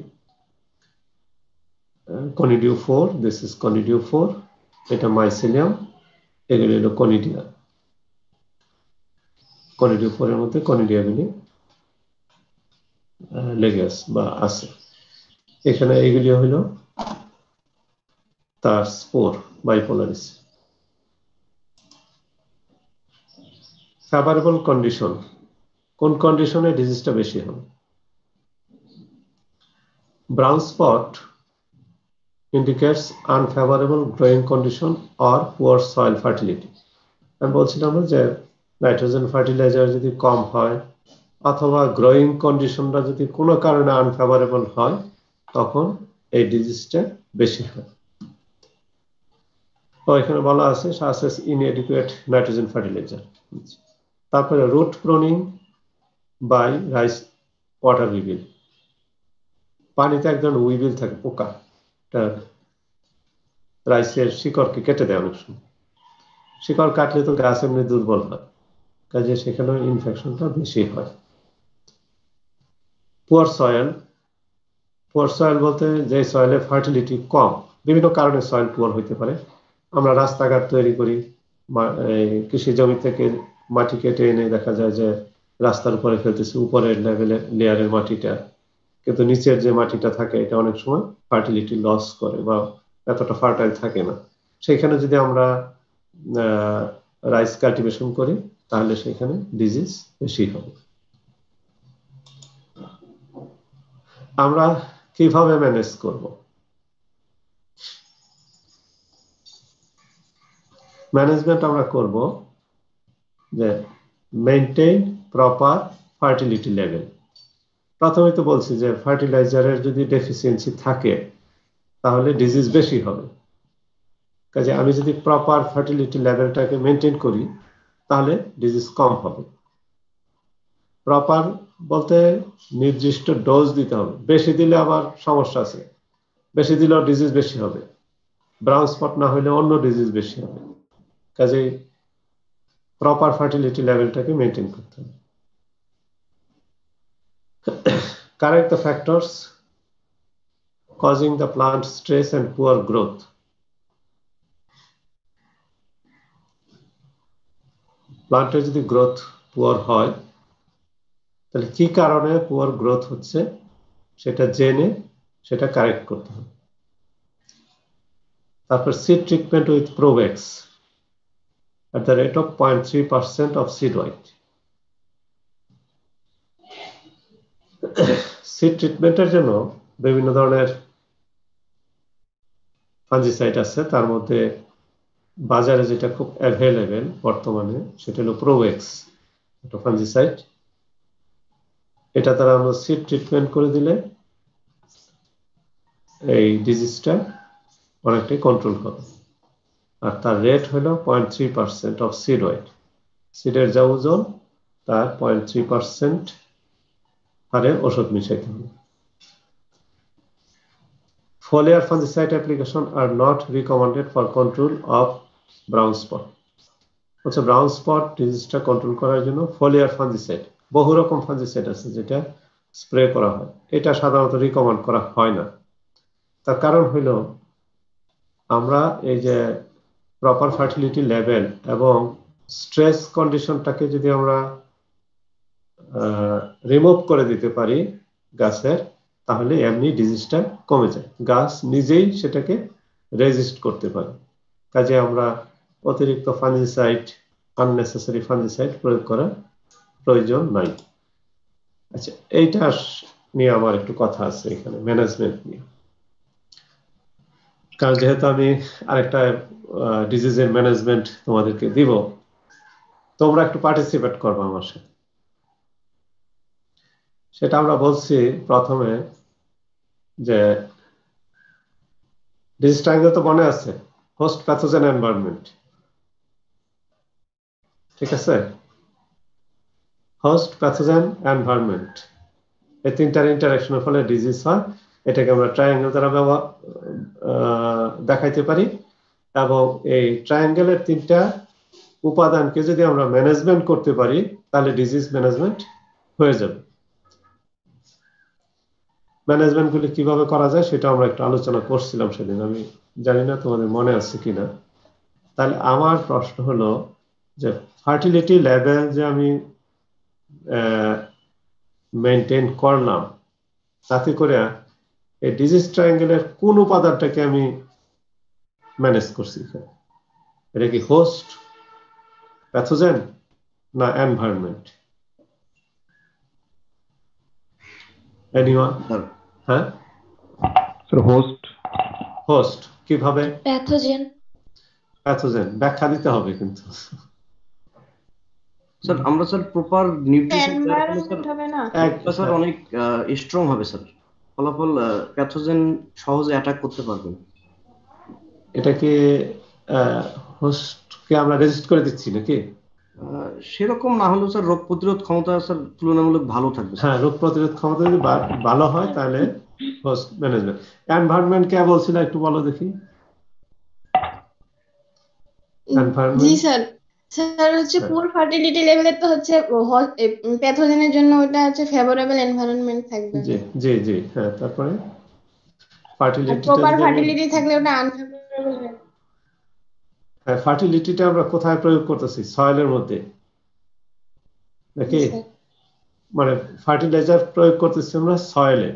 Speaker 1: কনিডিউ 4, দিস ইজ কনিডিউ 4, এটা মাইসিলিয়াম, এগুলো হলো কনিডিয়া। কনিডিউ 4 এর মধ্যে কনিডিয়াগুলি লেগে আছে বা আছে। এখানে এগুলি হলো তার স্পোর বাইপোলারিস। ফেভারেবল কন্ডিশন, কোন কন্ডিশনে ডিজিজটা বেশি হবে? Brown spot indicates unfavorable growing condition or poor soil fertility. আমি বলছিলাম যে নাইট্রোজেন ফার্টিলাইজার যদি কম হয় অথবা গ্রোয়িং কন্ডিশনটা যদি কোনো কারণে আনফেভারেবল হয় তখন এই ডিজিজটা বেশি হয়। তো এখানে বলা আছে সাসেস ইনএডিকুয়েট নাইট্রোজেন ফার্টিলাইজার। তারপরে root pruning by rice water weevil, পানিতে এক ধরনের উইভিল থাকে, পোকা, রাইসের শিকড়কে কেটে দেয়। অনেক সময় শিকড় কাটলে তো গাছ এমনি দুর্বল হয়, কাজে সেখানে ইনফেকশনটা বেশি হয়। পুয়ার সয়েল, পুয়ার সয়েল বলতে যে সয়েলে ফার্টিলিটি কম, বিভিন্ন কারণে সয়েল পুয়ার হইতে পারে। আমরা রাস্তাঘাট তৈরি করি, কৃষি জমি থেকে মাটি কেটে এনে দেখা যায় যে রাস্তার উপরে ফেলতেছে, উপরের লেয়ারের মাটিটা, কিন্তু নিচের যে মাটিটা থাকে এটা অনেক সময় ফার্টিলিটি লস করে বা এতটা ফার্টাইল থাকে না। সেখানে যদি আমরা রাইস কাল্টিভেশন করি তাহলে সেখানে ডিজিজ বেশি হবে। আমরা কিভাবে ম্যানেজ করব? ম্যানেজমেন্ট আমরা করব যে মেইনটেইন প্রপার ফার্টিলিটি লেভেল। প্রথমে তো বলছি যে ফার্টিলাইজারের যদি ডেফিসিয়েন্সি থাকে তাহলে ডিজিজ বেশি হবে। কাজে আমি যদি প্রপার ফার্টিলিটি লেভেলটাকে মেনটেন করি তাহলে ডিজিজ কম হবে। প্রপার বলতে নির্দিষ্ট ডোজ দিতে হবে, বেশি দিলে আবার সমস্যা আছে, বেশি দিলেও ডিজিজ বেশি হবে, ব্রাউন স্পট না হলে অন্য ডিজিজ বেশি হবে। কাজে প্রপার ফার্টিলিটি লেভেলটাকে মেনটেন করতে হবে। Correct the factors causing the plant stress and poor growth. প্লান্টের যদি গ্রোথ পুয়ার হয় তাহলে কি কারণে পুয়ার গ্রোথ হচ্ছে সেটা জেনে সেটা কারেক্ট করতে হবে। তারপর seed treatment with Provax at the rate of 0.3% of seed weight. সিড ট্রিটমেন্টের জন্য বিভিন্ন ধরনের ফাঞ্জিসাইড আছে, তার মধ্যে বাজারে যেটা খুব অ্যাভেলেবেল বর্তমানে সেটা হলো প্রোভেক্স, একটা ফাঞ্জিসাইড। এটা দ্বারা আমরা সিড ট্রিটমেন্ট করে দিলে এই ডিজিজটা অনেকটাই কন্ট্রোল হবে। আর তার রেট হলো 0.3% অফ সিড ওয়েট। সিডের যা ওজন তার 0.3% হারে ওষুধ মিশাইতে হবে। Foliar fungicide application are not recommended for control of brown spot. আচ্ছা, ব্রাউন স্পট ডিজিজটা কন্ট্রোল করার জন্য ফোলিয়ার ফাঞ্জিসাইড, বহু রকম ফাঞ্জিসাইড আছে যেটা স্প্রে করা হয়, এটা সাধারণত রিকমেন্ড করা হয় না। তার কারণ হইল আমরা এই যে প্রপার ফার্টিলিটি লেভেল এবং স্ট্রেস কন্ডিশনটাকে যদি আমরা রিমুভ করে দিতে পারি গাছের, তাহলে এমনি ডিজিজটা কমে যায়, গাছ নিজেই সেটাকে রেজিস্ট করতে পারে। কাজে আমরা অতিরিক্ত ফাঞ্জিসাইড, আননেসেসারি ফাঞ্জিসাইড প্রয়োগ করার প্রয়োজন নাই। আচ্ছা, এইটা নিয়ে আমার একটু কথা আছে এখানে, ম্যানেজমেন্ট নিয়ে। কারণ যেহেতু আমি আরেকটা ডিজিজের ম্যানেজমেন্ট তোমাদেরকে দিব, তোমরা একটু পার্টিসিপেট করবো আমার সাথে। সেটা আমরা বলছি প্রথমে যে ডিজিজ ট্রায়াঙ্গেল তো মনে আছে, হোস্ট প্যাথোজেন এনভায়রনমেন্ট, ঠিক আছে? হোস্ট প্যাথোজেন এনভায়রনমেন্ট, এই তিনটার ইন্টারঅ্যাকশনের ফলে ডিজিজ হয়। এটাকে আমরা ট্রায়াঙ্গেল দ্বারা দেখাইতে পারি। এবং এই ট্রায়াঙ্গেলের তিনটা উপাদানকে যদি আমরা ম্যানেজমেন্ট করতে পারি তাহলে ডিজিজ ম্যানেজমেন্ট হয়ে যাবে। ম্যানেজমেন্টগুলি কিভাবে করা যায় সেটা আমরা একটু আলোচনা করছিলাম সেদিন, আমি জানি না তোমাদের মনে আছে কিনা। তাহলে আমার প্রশ্ন হলো যে ফার্টিলিটি লেভেল যে আমি মেনটেন করলাম, তাতে করে এই ডিজিজ ট্রায়াঙ্গেলের কোন উপাদানটাকে আমি ম্যানেজ করছি? এটা কি হোস্ট প্যাথোজেন না এনভায়রনমেন্ট? এনিওয়ান? হ্যাঁ
Speaker 3: স্যার, হোস্ট।
Speaker 1: হোস্ট কিভাবে?
Speaker 2: প্যাথোজেন।
Speaker 1: প্যাথোজেন ব্যাখ্যা দিতে হবে কিন্তু।
Speaker 6: স্যার আমরা স্যার প্রপার নিউট্রিশন
Speaker 2: এনভায়রনমেন্ট হবে না?
Speaker 6: স্যার অনেক স্ট্রং হবে স্যার, ফলাফল প্যাথোজেন সহজে অ্যাটাক করতে পারবেন।
Speaker 1: এটা কি হোস্টকে আমরা রেজিস্ট করে দিচ্ছি নাকি?
Speaker 6: সেরকম না হলেও স্যার রোগ প্রতিরোধ ক্ষমতা স্যার তুলনামূলক ভালো থাকবে।
Speaker 1: হ্যাঁ, রোগ প্রতিরোধ ক্ষমতা যদি ভালো হয় তাহলে হোস্ট ম্যানেজমেন্ট। এনভায়রনমেন্ট কে বলছিল একটু বলো দেখি।
Speaker 2: জি স্যার, স্যার হচ্ছে পুর ফার্টিলিটি লেভেলে তো হচ্ছে প্যাথোজেনের জন্য ওটা হচ্ছে ফেভারেবল এনভায়রনমেন্ট থাকবে।
Speaker 1: জি জি জি, হ্যাঁ। তারপরে
Speaker 2: প্রপার ফার্টিলিটি থাকলে ওটা আনফেভারেবল হবে।
Speaker 1: হ্যাঁ, ফার্টিলিটিটা আমরা কোথায় প্রয়োগ করতেছি? সয়েলের মধ্যে নাকি? মানে ফার্টিলাইজার প্রয়োগ করতেছি আমরা সয়েলে।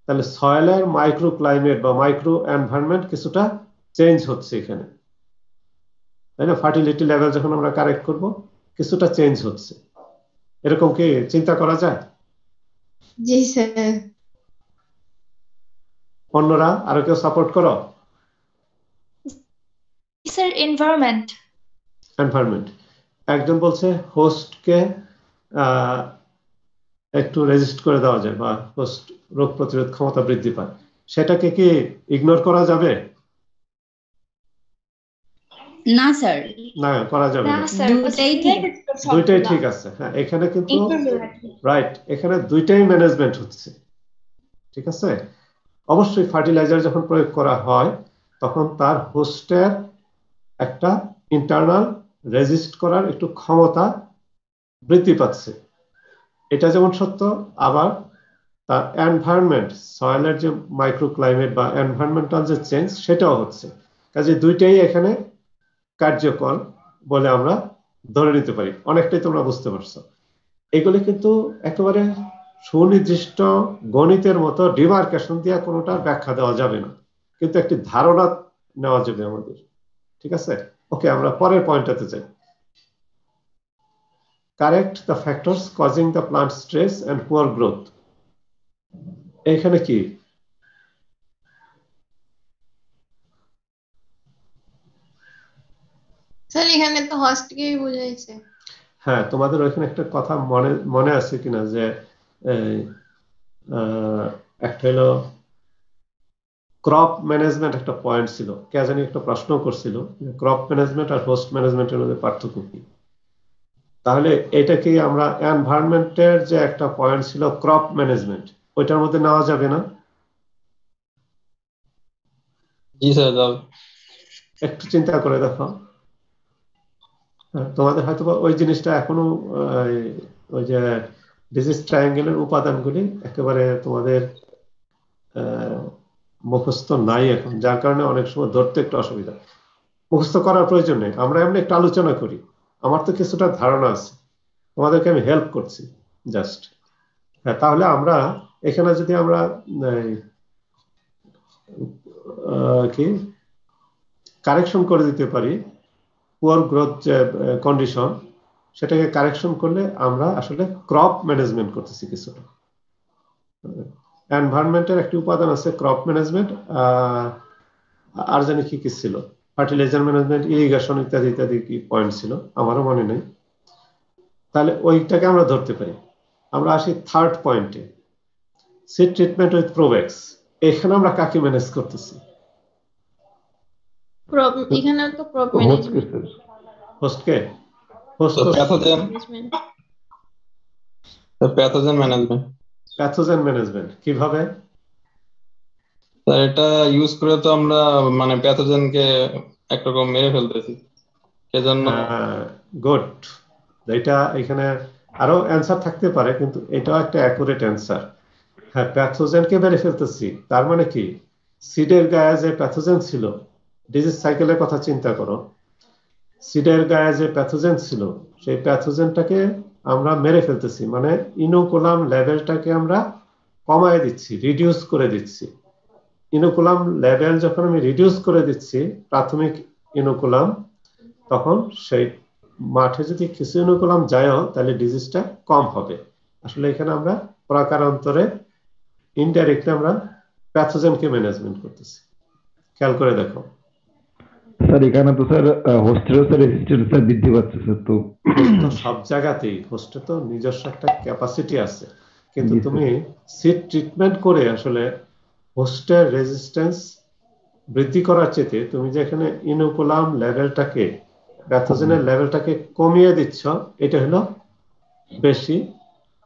Speaker 1: তাহলে সয়েলের মাইক্রো ক্লাইমেট বা মাইক্রো এনভায়রনমেন্ট কিছুটা চেঞ্জ হচ্ছে এখানে, তাই না? ফার্টিলিটি লেভেল যখন আমরা কারেক্ট করব কিছুটা চেঞ্জ হচ্ছে, এরকম কি চিন্তা করা যায়?
Speaker 2: জি স্যার।
Speaker 1: অন্যরা আরো কেউ সাপোর্ট করো?
Speaker 7: Sir environment.
Speaker 1: এনভায়রনমেন্ট। একজন বলছে হোস্টকে একটু রেজিস্ট করে দেওয়া যায় বা হোস্ট রোগ প্রতিরোধ ক্ষমতা বৃদ্ধি পায়, সেটাকে কি ইগনোর করা যাবে?
Speaker 4: না স্যার,
Speaker 1: না, করা যাবে
Speaker 7: না
Speaker 1: না।
Speaker 7: স্যার,
Speaker 4: দুটাই ঠিক।
Speaker 1: দুইটাই ঠিক আছে। হ্যাঁ, এখানে কিন্তু
Speaker 7: Exactly.
Speaker 1: রাইট, এখানে দুইটাই ম্যানেজমেন্ট হচ্ছে, ঠিক আছে। অবশ্যই ফার্টিলাইজার যখন প্রয়োগ করা হয় তখন তার হোস্টের একটা ইন্টারনাল রেজিস্ট করার একটু ক্ষমতা বৃদ্ধি পাচ্ছে, এটা যেমন সত্য, আবার তার এনভায়রনমেন্ট, সয়েলের যে মাইক্রো ক্লাইমেট বা এনভায়রনমেন্টাল যে চেঞ্জ সেটাও হচ্ছে। কাজে দুইটাই এখানে কার্যকর বলে আমরা ধরে নিতে পারি। অনেকটাই তোমরা বুঝতে পারছো। এগুলি কিন্তু একেবারে সুনির্দিষ্ট গণিতের মতো ডিমার্কেশন দিয়ে কোনোটার ব্যাখ্যা দেওয়া যাবে না, কিন্তু একটি ধারণা নেওয়া যাবে আমাদের, ঠিক আছে। ওকে, আমরা পরের পয়েন্টটাতে যাই। Correct the factors causing the plant stress and poor growth. এখানে কি
Speaker 2: স্যার এখানে তো হোস্টকেই বুঝাইছে।
Speaker 1: হ্যাঁ, তোমাদের ওইখানে একটা কথা মনে আছে কিনা যে একটা হলো ক্রপ ম্যানেজমেন্ট, একটা পয়েন্ট ছিল, কে জানি একটা প্রশ্ন করছিল ক্রপ ম্যানেজমেন্ট আর হোস্ট ম্যানেজমেন্টের মধ্যে পার্থক্য কি। তাহলে এটা কি আমরা এনভায়রনমেন্টের যে একটা পয়েন্ট ছিল ক্রপ ম্যানেজমেন্ট, ওইটার মধ্যে নেওয়া যাবে না?
Speaker 5: জি স্যার, যাবে।
Speaker 1: একটু চিন্তা করে দেখো। তোমাদের হয়তো ওই জিনিসটা এখনো ওই যে ডিজিজ ট্রায়াঙ্গেলের উপাদানগুলি একেবারে তোমাদের মুখস্থ নাই এখন, যার কারণে অনেক সময় ধরতে একটু অসুবিধা। মুখস্থ করার প্রয়োজন নেই, আমরা এমনি একটু আলোচনা করি, আমার তো কিছুটা ধারণা আছে, তোমাদেরকে আমি হেল্প করছি জাস্ট। হ্যাঁ, তাহলে আমরা এখানে যদি আমরা কি কারেকশন করে দিতে পারি পুয়ার গ্রোথ যে কন্ডিশন, সেটাকে কারেকশন করলে আমরা আসলে ক্রপ ম্যানেজমেন্ট করতেছি কিছুটা। এনভায়রনমেন্টের একটি উপাদান আছে ক্রপ ম্যানেজমেন্ট, আর জানি কি কি ছিল, ফার্টিলাইজার ম্যানেজমেন্ট, ইরিগেশন ইত্যাদি ইত্যাদি কি পয়েন্ট ছিল, আমারও মনে নেই। তাহলে ওইটাকে আমরা ধরতে পারি। আমরা আসি থার্ড পয়েন্টে, সিড ট্রিটমেন্ট উইথ প্রোভেক্স। এখানে আমরা কাকে ম্যানেজ করতেছি?
Speaker 2: এখানে তো ক্রপ
Speaker 3: হোস্টকে
Speaker 2: ম্যানেজমেন্ট।
Speaker 3: স্যার,
Speaker 1: হোস্টকে, host
Speaker 5: pathogen management.
Speaker 1: Pathogen management কিভাবে?
Speaker 5: স্যার এটা ইউজ করে তো আমরা মানে প্যাথোজেনকে একরকম মেরে ফেলতেছি, সেজন্য
Speaker 1: গুড। এটা এখানে আরো অ্যান্সার থাকতে পারে, কিন্তু এটাও একটা অ্যাকুরেট অ্যান্সার। হ্যাঁ, প্যাথোজেনকে মেরে ফেলতেছি, তার মানে কি সিডের গায়ে যে প্যাথোজেন ছিল, ডিজিজ সাইকেলের কথা চিন্তা করো, সিডের গায়ে যে প্যাথোজেন ছিল সেই প্যাথোজেনটাকে আমরা মেরে ফেলতেছি, মানে ইনোকুলাম লেভেলটাকে আমরা কমায় দিচ্ছি, রিডিউস করে দিচ্ছি। ইনোকুলাম লেভেল যখন আমি রিডিউস করে দিচ্ছি প্রাথমিক ইনোকুলাম, তখন সেই মাঠে যদি কিছু ইনোকুলাম যায়ও তাহলে ডিজিজটা কম হবে। আসলে এখানে আমরা প্রাকারান্তরে ইনডাইরেক্টলি আমরা প্যাথোজেনকে ম্যানেজমেন্ট করতেছি। খেয়াল করে দেখো
Speaker 3: স্যার এখানে তো স্যার হোস্টেরও স্যার রেজিস্ট্যান্স বৃদ্ধি পাচ্ছে স্যার। তো
Speaker 1: সব জায়গাতেই হোস্টে তো নিজস্ব একটা ক্যাপাসিটি আছে, কিন্তু
Speaker 3: জি, স্যার।
Speaker 1: তুমি সিড ট্রিটমেন্ট করে আসলে হোস্টের রেজিস্ট্যান্স বৃদ্ধি করার চেয়ে তুমি যেখানে ইনোকুলাম লেভেলটাকে, প্যাথোজেনের লেভেলটাকে কমিয়ে দিচ্ছ, এটা হলো বেশি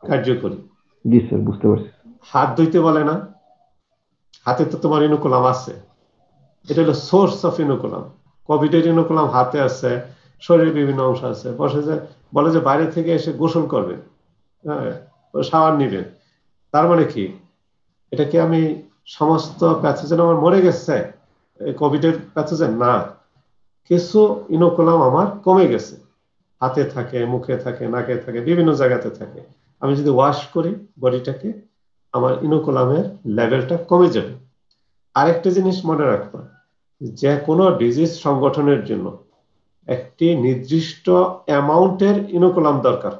Speaker 1: কার্যকরী।
Speaker 3: জি স্যার, বুঝতে পারছি।
Speaker 1: হাত ধুইতে বলে না, হাতে তো তোমার ইনোকুলাম আছে, এটা হলো সোর্স অফ ইনোকুলাম। কোভিডের ইনোকুলাম হাতে আছে, শরীরের বিভিন্ন অংশ আছে, বলে যে বাইরে থেকে এসে গোসল করবেন, হ্যাঁ, শাওয়ার নিবেন, তার মানে কি এটা কি আমি সমস্ত প্যাথোজেন আমার মরে গেছে কোভিডের প্যাথোজেন? না, কিছু ইনোকুলাম আমার কমে গেছে, হাতে থাকে, মুখে থাকে, নাকে থাকে, বিভিন্ন জায়গাতে থাকে। আমি যদি ওয়াশ করি বডিটাকে, আমার ইনোকুলামের লেভেলটা কমে যাবে। আরেকটা জিনিস মনে রাখবা, যে কোনো ডিজিজ সংগঠনের জন্য একটি নির্দিষ্ট অ্যামাউন্টের ইনোকুলাম দরকার।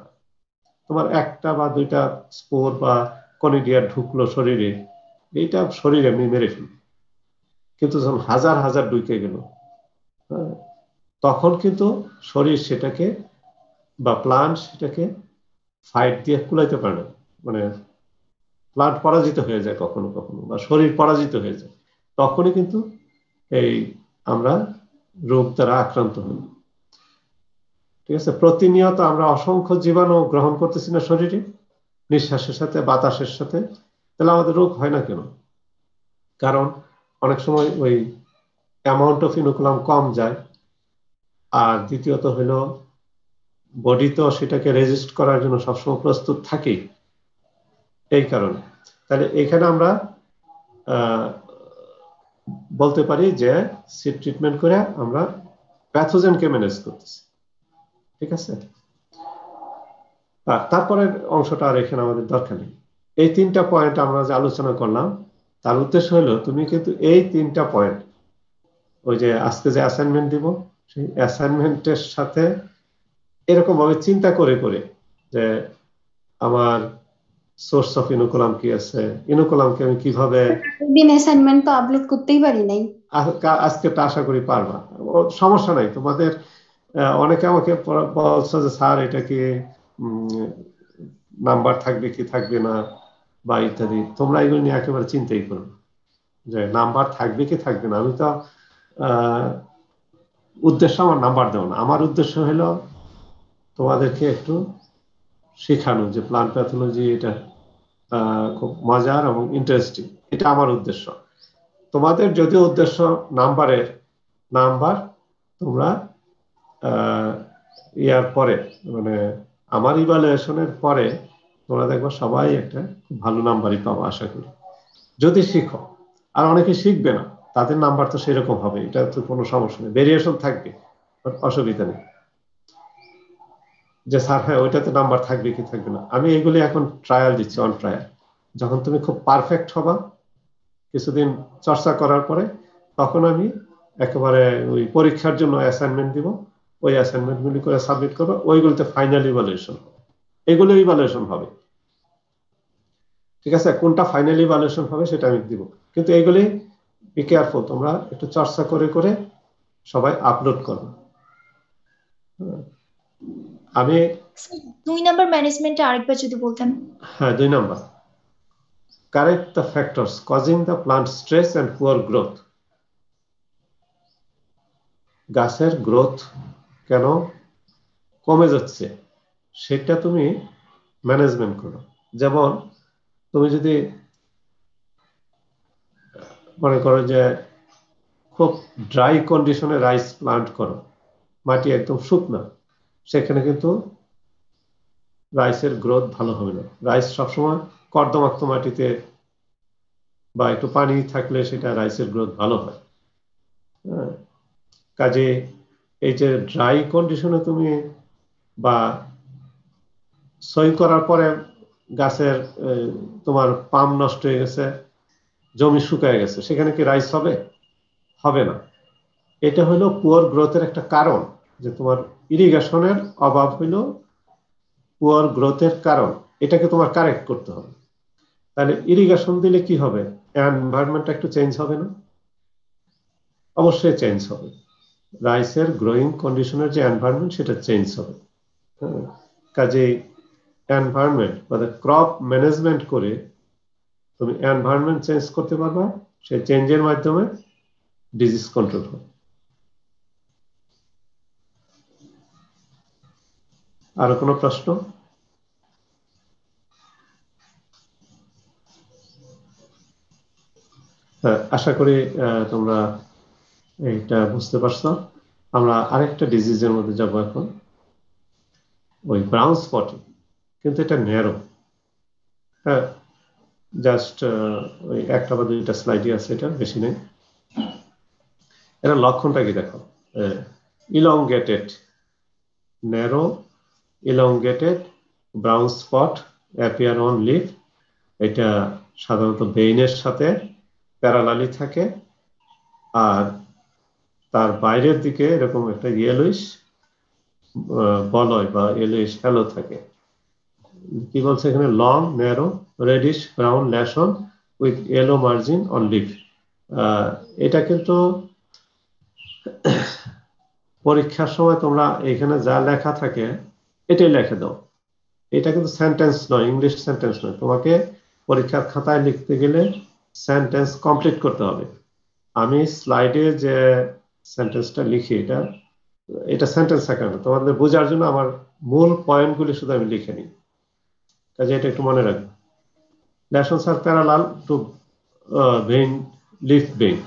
Speaker 1: তোমার একটা বা দুইটা স্পোর বা কনিডিয়া ঢুকলো শরীরে, এইটা শরীর এমনি মেরে ফেলবে। কিন্তু যখন হাজার হাজার ঢুকে গেল, তখন কিন্তু শরীর সেটাকে বা প্লান্ট সেটাকে ফাইট দিয়ে কুলাইতে পারে না। মানে প্লান্ট পরাজিত হয়ে যায় কখনো কখনো, বা শরীর পরাজিত হয়ে যায়। তখনই কিন্তু এই আমরা রোগ দ্বারা আক্রান্ত হই। ঠিক আছে, প্রতিনিয়ত আমরা অসংখ্য জীবাণু গ্রহণ করতেছি না শরীরে, নিঃশ্বাসের সাথে বাতাসের সাথে, তাহলে আমাদের রোগ হয় না কেন? কারণ অনেক সময় ওই অ্যামাউন্ট অফ ইনোকুলাম কম যায়, আর দ্বিতীয়ত হলো বডি তো সেটাকে রেজিস্ট করার জন্য সবসময় প্রস্তুত থাকি, এই কারণে। তাহলে এখানে আমরা বলতে পারি যে সিড ট্রিটমেন্ট করে আমরা প্যাথোজেনকে ম্যানেজ করতেছি। ঠিক আছে, তারপরের অংশটা আর এখানে আমাদের দরকার নেই। এই তিনটা পয়েন্ট আমরা যে আলোচনা করলাম, তার উদ্দেশ্য হলো তুমি কিন্তু এই তিনটা পয়েন্ট, ওই যে আজকে যে অ্যাসাইনমেন্ট দিব, সেই অ্যাসাইনমেন্টের সাথে এরকম ভাবে চিন্তা করে করে যে আমার সোর্স অফ ইনোকুলাম কি আছে, ইনোকুলামকে আমি কিভাবে,
Speaker 2: দিন অ্যাসাইনমেন্ট তো আপলোড করতেই পারি নাই।
Speaker 1: আজকে আশা করি পারবা, সমস্যা নাই তোমাদের। অনেকে আমাকে বলছো যে স্যার এটা কি নাম্বার থাকবে কি থাকবে না বা ইত্যাদি। তোমরা এগুলো নিয়ে একেবারে চিন্তাই করো যে নাম্বার থাকবে কি থাকবে না। আমি তো উদ্দেশ্য আমার নাম্বার দেওয়া না, আমার উদ্দেশ্য হলো তোমাদেরকে একটু শেখানো যে প্লান্ট প্যাথোলজি এটা খুব মজার এবং ইন্টারেস্টিং, এটা আমার উদ্দেশ্য। তোমাদের যদি উদ্দেশ্য নাম্বার, তোমরা ইয়ার পরে মানে আমার ইভালুয়েশনের পরে তোমরা দেখবো সবাই একটা খুব ভালো নাম্বারই পাবো আশা করি, যদি শিখো। আর অনেকে শিখবে না, তাদের নাম্বার তো সেরকম হবে, এটা তো কোনো সমস্যা নেই, ভেরিয়েশন থাকবে, অসুবিধা নেই। যে স্যার হ্যাঁ ওইটাতে নাম্বার থাকবে কি থাকবে না, আমি এগুলি এখন ট্রায়াল দিচ্ছি, অন ট্রায়াল। যখন তুমি খুব পারফেক্ট হবা কিছুদিন চর্চা করার পরে, তখন আমি একেবারে ওই পরীক্ষার জন্য অ্যাসাইনমেন্ট দিব, ওই অ্যাসাইনমেন্টগুলি করে সাবমিট করবো, ওইগুলিতে ফাইনাল ইভালুয়েশন, এগুলো ইভালুয়েশন হবে। ঠিক আছে, কোনটা ফাইনাল ইভালুয়েশন হবে সেটা আমি দিব, কিন্তু এইগুলি বি কেয়ারফুল, তোমরা একটু চর্চা করে করে সবাই আপলোড করো। আমি
Speaker 7: 2 নাম্বার ম্যানেজমেন্টে আরেকবার যদি বলতেন।
Speaker 1: হ্যাঁ, 2 number, correct the factors causing the plant stress and poor growth. গাছের গ্রোথ কেন কমে যাচ্ছে সেটা তুমি ম্যানেজমেন্ট করো। যেমন তুমি যদি মনে করো যে খুব ড্রাই কন্ডিশনে রাইস প্লান্ট করো, মাটি একদম শুকনা, সেখানে কিন্তু রাইসের গ্রোথ ভালো হবে না। রাইস সবসময় কর্দমাক্ত মাটিতে বা একটু পানি থাকলে সেটা রাইসের গ্রোথ ভালো হয়। কাজে এই যে ড্রাই কন্ডিশনে তুমি বা সই করার পরে গাছের তোমার পাম নষ্ট হয়ে গেছে, জমি শুকায় গেছে, সেখানে কি রাইস হবে? হবে না। এটা হলো পুয়ার গ্রোথের একটা কারণ, যে তোমার ইরিগেশনের অভাব হইল পুয়ার গ্রোথের কারণ, এটাকে তোমার কারেক্ট করতে হবে। তাহলে ইরিগেশন দিলে কি হবে? এনভায়রনমেন্টটা একটু চেঞ্জ হবে না? অবশ্যই চেঞ্জ হবে। রাইসের গ্রোয়িং কন্ডিশনের যে এনভায়রনমেন্ট সেটা চেঞ্জ হবে। কাজেই এনভায়রনমেন্ট বা ক্রপ ম্যানেজমেন্ট করে তুমি এনভায়রনমেন্ট চেঞ্জ করতে পারবা, সেই চেঞ্জের মাধ্যমে ডিজিজ কন্ট্রোল হবে। আরো কোনো প্রশ্ন? হ্যাঁ, আশা করি তোমরা এইটা বুঝতে পারছো। আমরা আরেকটা ডিজিজের মধ্যে যাব এখন, ওই ব্রাউন স্পটিং, কিন্তু এটা ন্যারো। হ্যাঁ, জাস্ট ওই একটা বা দুইটা স্লাইডই আছে, এটা বেশি নেই। এর লক্ষণটা কি দেখো, elongated, narrow, elongated brown spot appear on leaf এটা সাধারণত বেইনের সাথে প্যারালালি থাকে, আর তার বাইরের দিকে এরকম একটা ইয়েলোইশ বলয় বা ইয়েলোইশ হ্যালো থাকে। কি বলছে এখানে? Long narrow reddish brown lesion with yellow margin on leaf. এটা কিন্তু পরীক্ষার সময় তোমরা এখানে যা লেখা থাকে এটাই লিখে দাও। এটা কিন্তু সেন্টেন্স নয়, ইংলিশ সেন্টেন্স নয়। তোমাকে পরীক্ষার খাতায় লিখতে গেলে সেন্টেন্স কমপ্লিট করতে হবে। আমি স্লাইডে যে সেন্টেন্সটা লিখি এটা সেন্টেন্স থাকে না, তোমাদের বোঝার জন্য আমার মূল পয়েন্টগুলি শুধু আমি লিখে নিই, কাজে এটা একটু মনে রাখবে। ল্যাশনস আর parallel to vein leaf vein.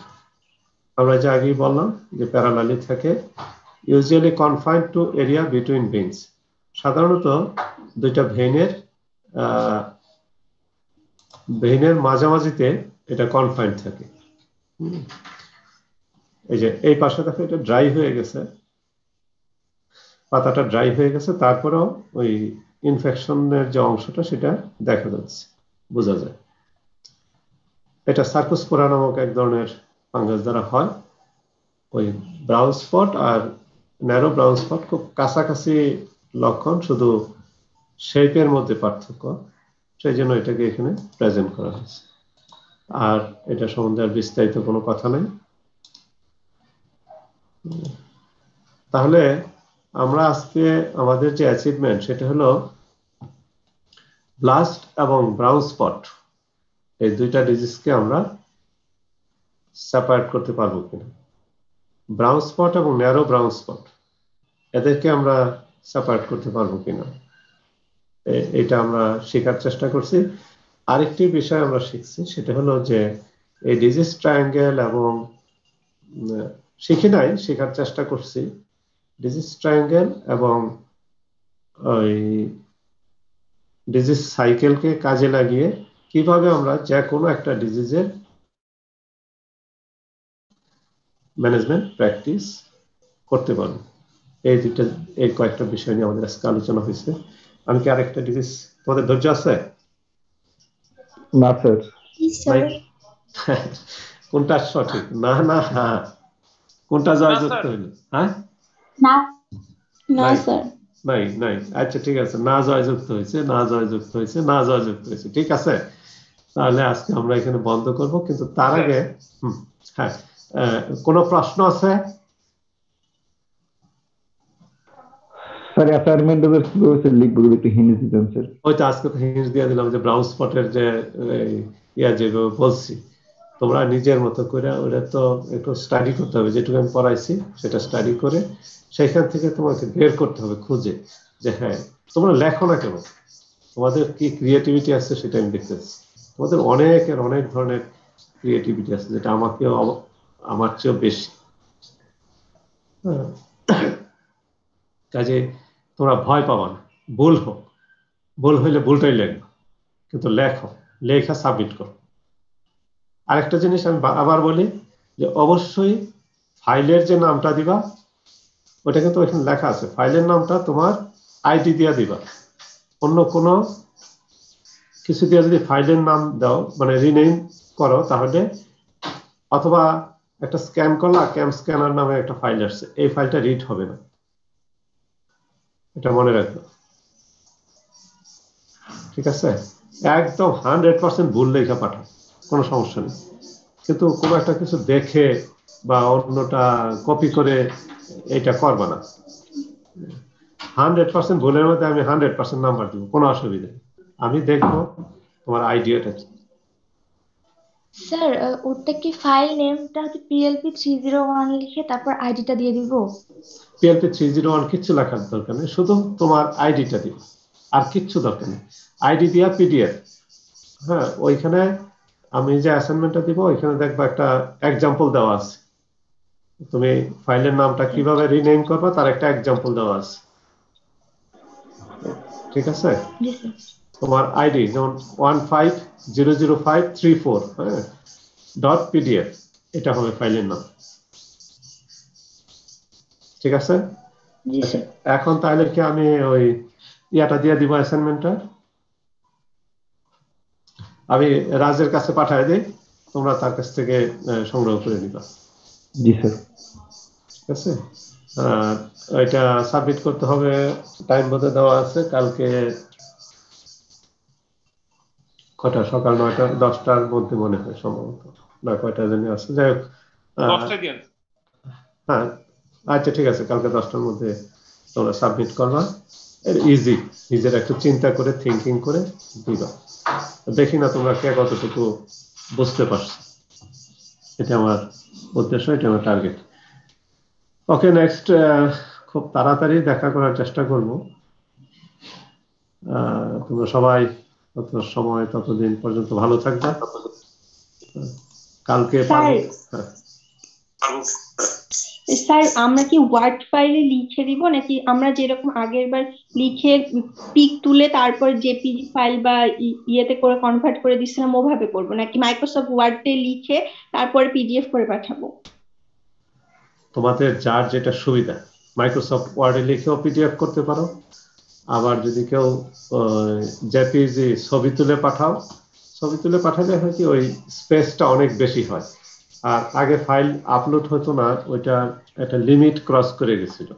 Speaker 1: আমরা যে আগেই বললাম যে প্যারালালি থাকে, usually confined to area between veins. সাধারণত দুইটা ভেইনের মাঝামাঝিতে এটা কনফাইন্ড থাকে। এই যে এই পাশে দেখো এটা ড্রাই হয়ে গেছে, পাতাটা ড্রাই হয়ে গেছে, তারপরেও ওই ইনফেকশনের যে অংশটা সেটা দেখা যাচ্ছে, বোঝা যায়। এটা সার্কোস্পোরা নামক এক ধরনের ফাঙ্গাস দ্বারা হয়। ওই ব্রাউন স্পট আর ন্যারো ব্রাউন স্পট খুব কাছাকাছি লক্ষণ, শুধু শেপের মধ্যে পার্থক্য, সেই জন্য এটাকে এখানে প্রেজেন্ট করা হয়েছে। আর এটা সম্বন্ধে আর বিস্তারিত কোনো কথা নেই। তাহলে আমরা আজকে আমাদের যে অ্যাচিভমেন্ট সেটা হলো ব্লাস্ট এবং ব্রাউন স্পট, এই দুইটা ডিজিজকে আমরা সেপারেট করতে পারবো কিনা। ব্রাউন স্পট এবং ন্যারো ব্রাউন স্পট, এদেরকে আমরা সেপারেট করতে পারবো কিনা, এটা আমরা শেখার চেষ্টা করছি। আরেকটি বিষয় আমরা শিখছি, সেটা হলো যে এই ডিজিজ ট্রায়াঙ্গেল এবং শিখি নাই, শেখার চেষ্টা করছি। ডিজিজ ট্রায়াঙ্গেল এবং ওই ডিজিজ সাইকেলকে কাজে লাগিয়ে কিভাবে আমরা যে কোনো একটা ডিজিজের ম্যানেজমেন্ট প্র্যাকটিস করতে পারবো। এই কয়েকটা বিষয় নিয়ে আমাদের আজকে আলোচনা হয়েছে। আমি কি আরেকটা ডিজিজ, তোমাদের ধৈর্য আছে?
Speaker 3: না স্যার।
Speaker 1: কোনটা সঠিক? না না হ্যাঁ, কোনটা জয়যুক্ত হইল? হ্যাঁ
Speaker 2: না স্যার,
Speaker 1: নাই। আচ্ছা ঠিক আছে, না জয়যুক্ত হয়েছে, না জয়যুক্ত হয়েছে, না জয়যুক্ত হয়েছে, ঠিক আছে। তাহলে আজকে আমরা এখানে বন্ধ করব, কিন্তু তার আগে হ্যাঁ, কোনো প্রশ্ন আছে?
Speaker 3: স্যার অ্যাসাইনমেন্টে কিভাবে লিখবো একটু হিন্ট দিতেন স্যার।
Speaker 1: ওই তো আজকে তো হিন্ট দিয়ে দিলাম যে ব্রাউন স্পটের যে যেভাবে বলছি, তোমরা নিজের মতো করে ওটা তো একটু স্টাডি করতে হবে, যেটুকু আমি পড়াইছি সেটা স্টাডি করে সেখান থেকে তোমাকে বের করতে হবে খুঁজে, যে হ্যাঁ তোমরা লেখো না কেন, তোমাদের কি ক্রিয়েটিভিটি আছে সেটা আমি দেখতেছি। তোমাদের অনেক ধরনের ক্রিয়েটিভিটি আছে, যেটা আমার চেয়েও বেশি। কাজে তোমরা ভয় পাবা না, ভুল হইলে ভুলটাই লেখো, কিন্তু লেখা সাবমিট করো। আরেকটা জিনিস আমি আবার বলি, যে অবশ্যই ফাইলের যে নামটা দিবা ওটা কিন্তু ওইখানে লেখা আছে, ফাইলের নামটা তোমার আইডি দিয়ে দিবা। অন্য কোনো কিছু দিয়ে যদি ফাইলের নাম দাও, মানে রিনেম করো, তাহলে অথবা একটা স্ক্যান করলা, ক্যাম স্ক্যানার নামে একটা ফাইল আসছে, এই ফাইলটা রিড হবে না, এটা মনে রাখবে, ঠিক আছে? একদম 100% ভুল লেখা পাঠাও, কোনো সমস্যা নেই, কিন্তু কোনো একটা কিছু দেখে বা অন্যটা কপি করে এটা করবা না। 100% ভুলের মধ্যে আমি 100% নাম্বার দিব, কোনো অসুবিধা নেই। আমি দেখবো তোমার আইডিয়াটা কি।
Speaker 7: স্যার ওটা কি ফাইল নেমটা হচ্ছে PLP 301 লিখে তারপর আইডিটা দিয়ে দিব?
Speaker 1: PLP 301 কিচ্ছু লেখার দরকার নেই, শুধু তোমার আইডিটা দিব, আর কিচ্ছু দরকার নেই। আইডি দিয়া PDF, হ্যাঁ, ওইখানে আমি যে অ্যাসাইনমেন্টটা দিব ওইখানে দেখবা একটা এক্সাম্পল দেওয়া আছে, তুমি ফাইলের নামটা কিভাবে রিনেম করবা তার একটা এক্সাম্পল দেওয়া আছে, ঠিক আছে? তোমার আইডি যেমন 15000534 হ্যাঁ .pdf, এটা হবে ফাইলের নাম, ঠিক আছে? এখন তাহলে কি আমি ওই ইয়াটা দিয়ে দিব অ্যাসাইনমেন্টটা? আমি রাজের কাছে পাঠিয়ে দিই, তোমরা তার কাছ থেকে সংগ্রহ করে নিবা।
Speaker 3: জি স্যার।
Speaker 1: ঠিক আছে, এটা সাবমিট করতে হবে, টাইম বোধ দেওয়া আছে কালকে কটা, সকাল 9টা 10টার মধ্যে মনে হয় সম্ভবত, না কয়টা জানি আছে, যাই হোক। হ্যাঁ আচ্ছা ঠিক আছে, কালকে 10টার মধ্যে তোমরা সাবমিট করবা। ইজি, নিজের একটু চিন্তা করে থিঙ্কিং করে দিবা। দেখি না তোমরা কে কতটুকু বুঝতে পারছো, এটা আমার উদ্দেশ্য, এটা আমার টার্গেট। ওকে, নেক্সট। খুব তাড়াতাড়ি দেখা করার চেষ্টা করব। তোমরা সবাই তত সময় ততদিন পর্যন্ত ভালো থাকবে। কালকে
Speaker 8: স্যার আমরা কি ওয়ার্ড ফাইলে লিখে দিব, নাকি আমরা যেরকম আগের বার লিখে পিক তুলে তারপর জেপিজি ফাইল বা ইয়েতে করে কনভার্ট করে দিছিলাম ওভাবে করবো, নাকি মাইক্রোসফট ওয়ার্ডে লিখে তারপরে পিডিএফ করে পাঠাবো?
Speaker 1: তোমাদের যার যেটা সুবিধা, মাইক্রোসফট ওয়ার্ডে লিখেও পিডিএফ করতে পারো, আবার যদি কেউ জেপিজি ছবি তুলে পাঠাও, ছবি তুলে পাঠালে হয় কি ওই স্পেসটা অনেক বেশি হয়। আর আগে ফাইল আপলোড হতো না, ওইটা একটা লিমিট ক্রস করে গেছিল,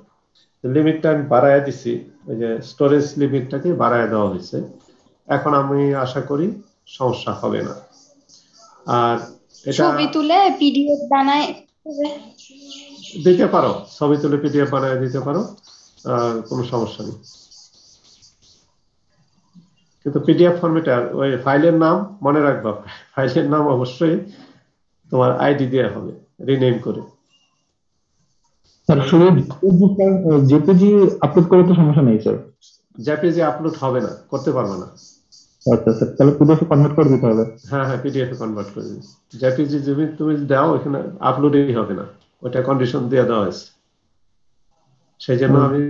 Speaker 1: লিমিটটা আমি বাড়ায় দিছি, ওই যে স্টোরেজ লিমিটটাকে বাড়ায় দেওয়া হয়েছে। এখন আমি আশা করি সমস্যা হবে না। আর এটা
Speaker 8: ছবি তুলে পিডিএফ বানায়
Speaker 1: দিতে পারো, ছবি তুলে পিডিএফ বানায় দিতে পারো, কোনো সমস্যা নেই। কিন্তু পিডিএফ ফরম্যাটে ওই ফাইলের নাম মনে রাখবা, ফাইলের নাম অবশ্যই তোমার আইডি দেওয়া হবে, রিনেম করে।
Speaker 3: স্যার শুধু জেপিজি আপলোড করে তো সমস্যা নেই স্যার?
Speaker 1: জেপিজি আপলোড হবে না, করতে পারবে না।
Speaker 3: আচ্ছা স্যার, তাহলে পিডিএফ এ কনভার্ট করে দিতে হবে?
Speaker 1: হ্যাঁ হ্যাঁ, পিডিএফ এ কনভার্ট করে দিন। জেপিজি তুমি দাও, এখানে আপলোডই হবে না, ওটা কন্ডিশন দিয়ে দেওয়া হয়েছে। সেই জন্য আমি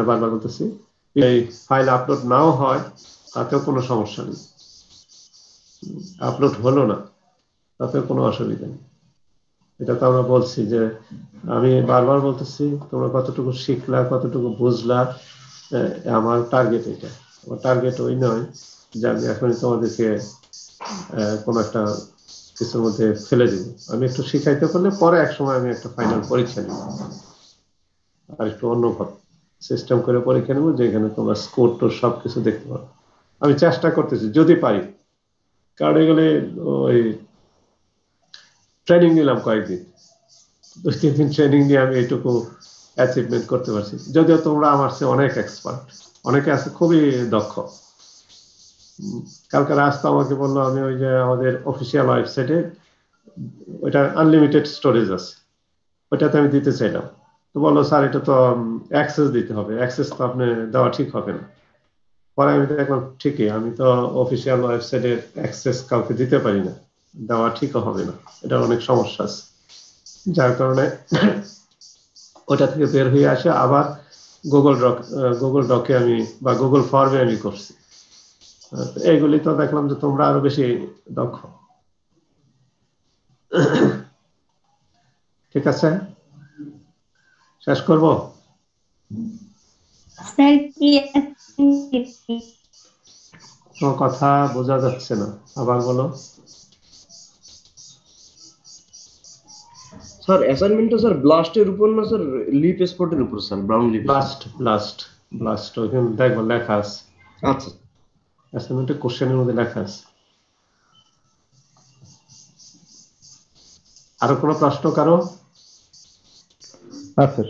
Speaker 1: বারবার বলতেছি, এই ফাইল আপলোড নাও হয় তাতেও কোনো সমস্যা নেই, আপলোড হলো না তাতেও কোনো অসুবিধা নেই। এটা তো আমরা বলছি যে, আমি বারবার বলতেছি তোমরা কতটুকু শিখলা, কতটুকু বুঝলা, আমার টার্গেট এটা। আমার টার্গেট ওই নয় যে আমি এখনই তোমাদেরকে কোনো একটা কিছুর মধ্যে ফেলে দিব। আমি একটু শিখাইতে পারলে পরে এক সময় আমি একটা ফাইনাল পরীক্ষা নিব, আর একটু অন্যভাবে সিস্টেম করে পরীক্ষা নেবো, যেখানে তোমরা স্কোর টোর সবকিছু দেখতে পারো। আমি চেষ্টা করতেছি যদি পারি, কারণ এগুলো ওই ট্রেনিং নিলাম কয়েকদিন, 2-3 দিন ট্রেনিং নিয়ে আমি এইটুকু অ্যাচিভমেন্ট করতে পারছি। যদিও তোমরা আমার চেয়ে অনেক এক্সপার্ট, অনেকে আছে খুবই দক্ষ। কালকে রাস্তা আমাকে বললো, আমি ওই যে আমাদের অফিসিয়াল ওয়েবসাইটে ওইটা আনলিমিটেড স্টোরেজ আছে, ওইটাতে আমি দিতে চাইলাম, তো বললো স্যার এটা তো অ্যাক্সেস দিতে হবে, অ্যাক্সেস তো আপনি দেওয়া ঠিক হবে না। পরে আমি দেখলাম ঠিকই, আমি তো অফিসিয়াল ওয়েবসাইটের অ্যাক্সেস কাউকে দিতে পারি না, দেওয়া ঠিকও হবে না, এটা অনেক সমস্যা আছে। যার কারণে ওটা থেকে বের হয়ে আসে আবার গুগল ডকে আমি বা গুগল ফর্মে আমি করছি। এইগুলি তো দেখলাম যে তোমরা আরো বেশি দক্ষ। ঠিক আছে, শেষ করব? তোমার কথা বোঝা যাচ্ছে না, আবার বলো।
Speaker 6: স্যার অ্যাসাইনমেন্টটা স্যার ব্লাস্টের উপর না স্যার লিপ স্পটের উপর স্যার, ব্রাউন লিপ?
Speaker 1: ব্লাস্ট ওইখানে দেখবো লেখা আছে।
Speaker 6: আচ্ছা,
Speaker 1: অ্যাসাইনমেন্টের কোশ্চেনের মধ্যে লেখা আছে। আরো কোনো প্রশ্ন কারো?
Speaker 3: স্যার